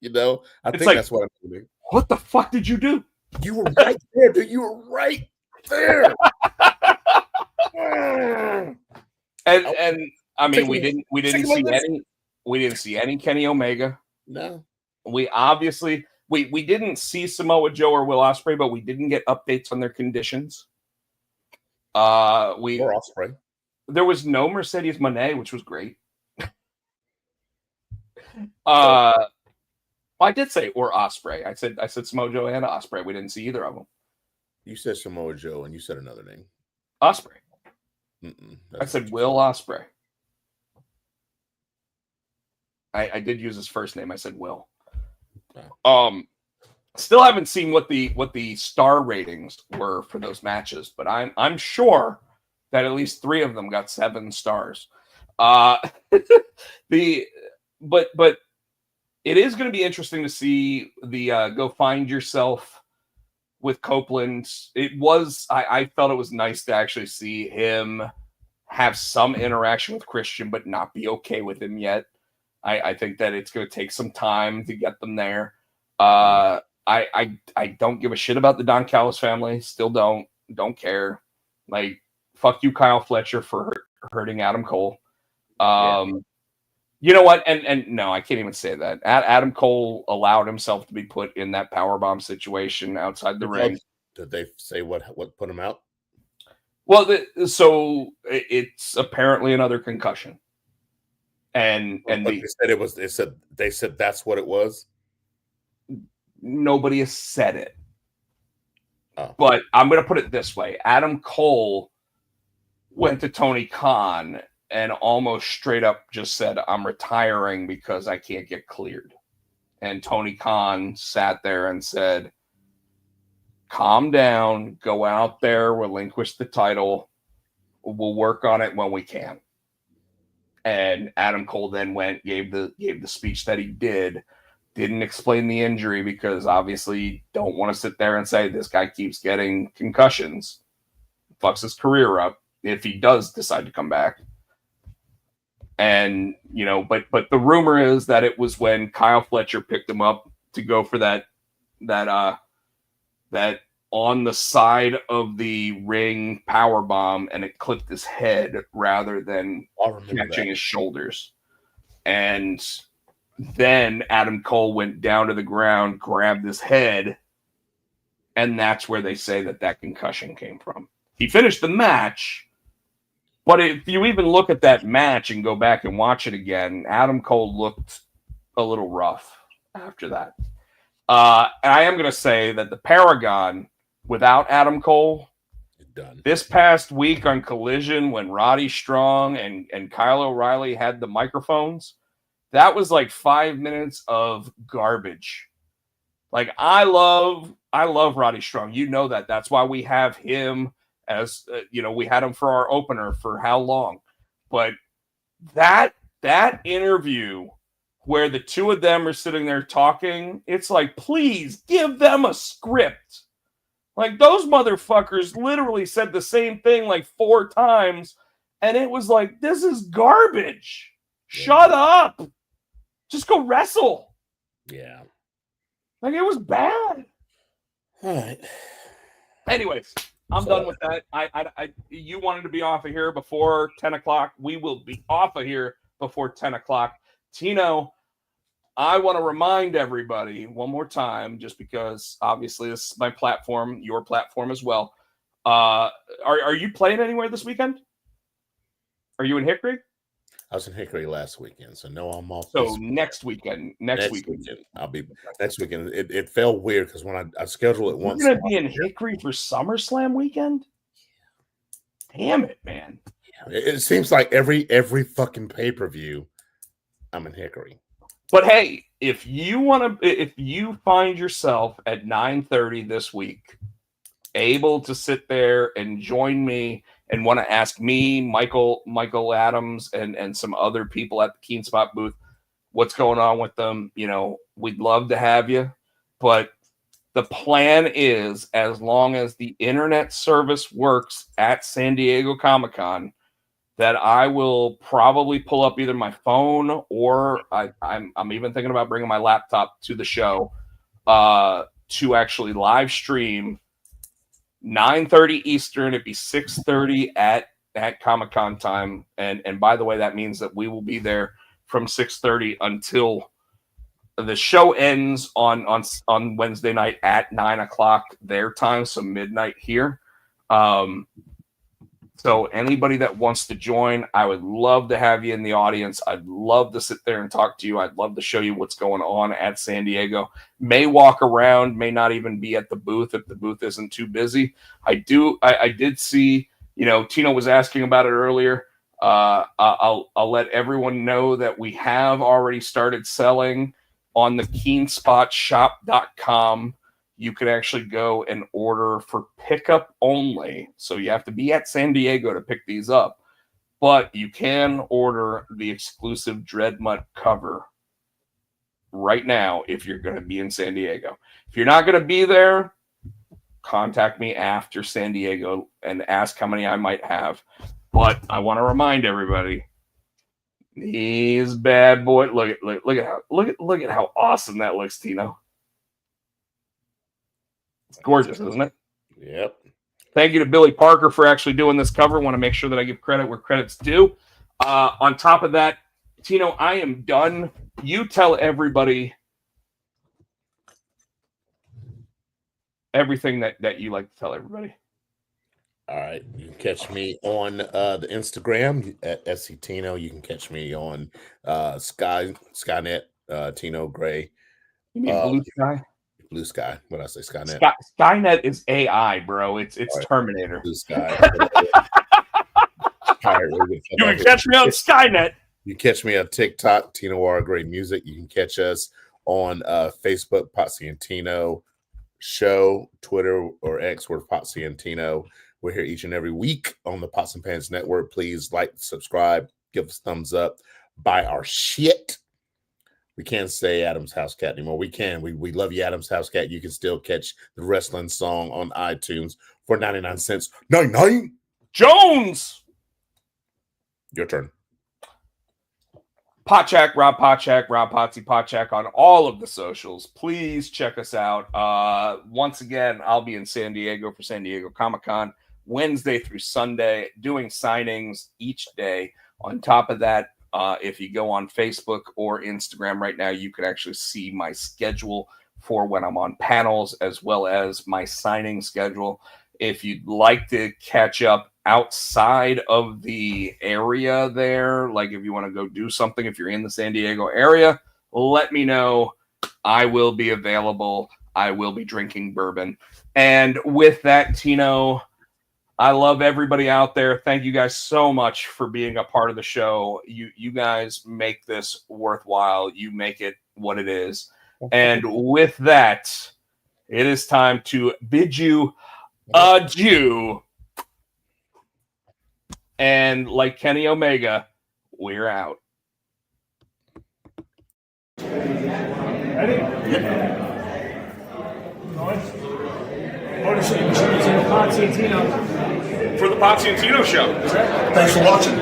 You know, I think that's what I'm doing. What the fuck did you do? You were right there, dude. You were right there. And I mean, we didn't see any Kenny Omega. No. We obviously we didn't see Samoa Joe or Will Ospreay, but we didn't get updates on their conditions. Or Ospreay. There was no Mercedes Moné, which was great. I did say or Ospreay. I said Samoa Joe and Ospreay. We didn't see either of them. You said Samoa Joe, and you said another name. Ospreay. I said Will Ospreay. I did use his first name. I said Will. Still haven't seen what the star ratings were for those matches, but I'm sure that at least 3 of them got 7 stars. But it is going to be interesting to see the Go Find Yourself with Copeland. I felt it was nice to actually see him have some interaction with Christian, but not be okay with him yet. I think that it's going to take some time to get them there. I don't give a shit about the Don Callis family. Still don't care. Like, fuck you, Kyle Fletcher, for hurting Adam Cole. You know what? And no, I can't even say that. Adam Cole allowed himself to be put in that powerbomb situation outside the ring. Did they say what put him out? Well, so it's apparently another concussion. And they said that's what it was. Nobody has said it. Oh. But I'm going to put it this way. Adam Cole went to Tony Khan and almost straight up just said, I'm retiring because I can't get cleared. And Tony Khan sat there and said, calm down, go out there, relinquish the title. We'll work on it when we can. And Adam Cole then gave the speech that he didn't explain the injury because obviously you don't want to sit there and say this guy keeps getting concussions, fucks his career up if he does decide to come back. And, but the rumor is that it was when Kyle Fletcher picked him up to go for that on the side of the ring power bomb, and it clipped his head rather than catching his shoulders. And then Adam Cole went down to the ground, grabbed his head, and that's where they say that concussion came from. He finished the match, but if you even look at that match and go back and watch it again, Adam Cole looked a little rough after that. And I am going to say that the Paragon, without Adam Cole, done. This past week on Collision, when Roddy Strong and Kyle O'Reilly had the microphones, that was like 5 minutes of garbage. Like, I love Roddy Strong. You know that. That's why we have him as, we had him for our opener for how long. But that interview where the two of them are sitting there talking, it's like, please give them a script. Like, those motherfuckers literally said the same thing like 4 times, and it was like, this is garbage. Shut up. Just go wrestle. Yeah. Like, it was bad. All right. Anyways, I'm done with that. You wanted to be off of here before 10 o'clock. We will be off of here before 10 o'clock. Tino, I want to remind everybody one more time, just because obviously this is my platform, your platform as well. Are you playing anywhere this weekend? Are you in Hickory? I was in Hickory last weekend, so no, I'm off. So next weekend. Next weekend. I'll be next weekend. It felt weird because when I scheduled it once. You're gonna be in Hickory for SummerSlam weekend? Damn it, man. Yeah, it seems like every fucking pay-per-view, I'm in Hickory. But hey, if you find yourself at 9:30 this week, able to sit there and join me and want to ask me, Michael Adams, and some other people at the Keen Spot booth, what's going on with them, we'd love to have you. But the plan is, as long as the internet service works at San Diego Comic-Con, that I will probably pull up either my phone or I'm even thinking about bringing my laptop to the show to actually live stream 9:30 Eastern. It'd be 6:30 at at Comic-Con time. And by the way, that means that we will be there from 6:30 until the show ends on Wednesday night at 9 o'clock their time, so midnight here. So anybody that wants to join, I would love to have you in the audience. I'd love to sit there and talk to you. I'd love to show you what's going on at San Diego. May walk around, may not even be at the booth if the booth isn't too busy. I did see, Tino was asking about it earlier. I'll let everyone know that we have already started selling on the KeenSpotShop.com. You can actually go and order for pickup only. So you have to be at San Diego to pick these up. But you can order the exclusive Dreadmutt cover right now if you're going to be in San Diego. If you're not going to be there, contact me after San Diego and ask how many I might have. But I want to remind everybody, these bad boys, look at how awesome that looks, Tino. It's gorgeous, isn't it? Yep. Thank you to Billy Parker for actually doing this cover. Want to make sure that I give credit where credit's due. On top of that, Tino, I am done. You tell everybody everything that you like to tell everybody. All right. You can catch me on the Instagram at SCTino. You can catch me on Skynet, Tino Gray. You mean Blue Sky? Blue Sky. What did I say? Skynet. Skynet is AI, bro. It's right. Terminator. Blue Sky. You can catch me on Skynet. You can catch me on TikTok, Tino R. Gray Music. You can catch us on Facebook, Potsy and Tino Show, Twitter or X, we're Potsy and Tino. We're here each and every week on the Pots and Pans Network. Please like, subscribe, give us thumbs up, buy our shit. We can't say Adam's House Cat anymore. We can. We love you, Adam's House Cat. You can still catch the wrestling song on iTunes for 99 cents. 99 Jones. Your turn. Potchak, Rob Potsy, Potchak on all of the socials. Please check us out. Once again, I'll be in San Diego for San Diego Comic-Con Wednesday through Sunday, doing signings each day. On top of that, if you go on Facebook or Instagram right now, you can actually see my schedule for when I'm on panels, as well as my signing schedule. If you'd like to catch up outside of the area there, like if you want to go do something, if you're in the San Diego area, let me know. I will be available. I will be drinking bourbon. And with that, Tino, I love everybody out there. Thank you guys so much for being a part of the show. You guys make this worthwhile. You make it what it is. And with that, it is time to bid you adieu. And like Kenny Omega, we're out. Ready? Ownership machines in Potsy and Tino. For the Potsy and Tino show. Thanks for watching.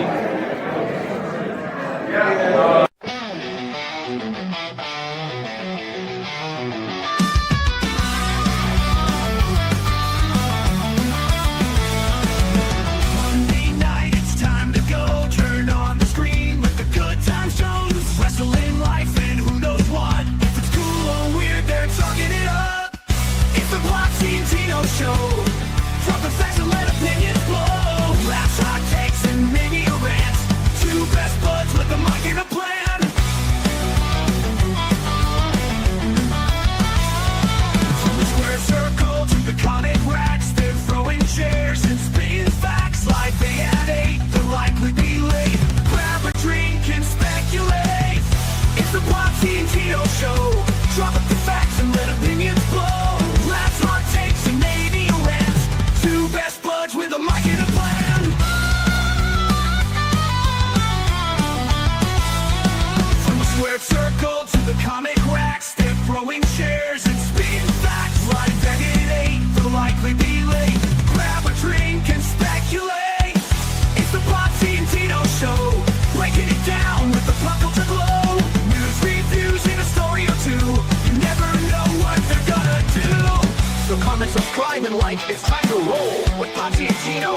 Monday night, it's time to go. Turn on the screen with the good time shows. Wrestling life and who knows what. If it's cool or weird, they're talking it up. It's the Potsy and Tino show. Drop the facts and let opinions blow. Laughs, hot takes, and maybe a rant. Two best buds with a mic and a plan. From the square circle to the comic racks, they're throwing chairs and spitting facts like they had eight. They'll likely be late. Grab a drink and speculate. It's the Potsy and Tino show. Drop the facts and let opinions blow. Laughs, hot takes, and maybe a rant. Two best buds with a mic and a plan. From the square circle to the comic racks, they're throwing chairs and spitting facts like that it ain't. They'll likely be late. Grab a drink and speculate. It's the Potsy and Tino show. Breaking it down with the pop culture glow. News, reviews, and a story or two. You never know what they're gonna do. So comment, subscribe, and like. It's time to roll with Potsy and Tino.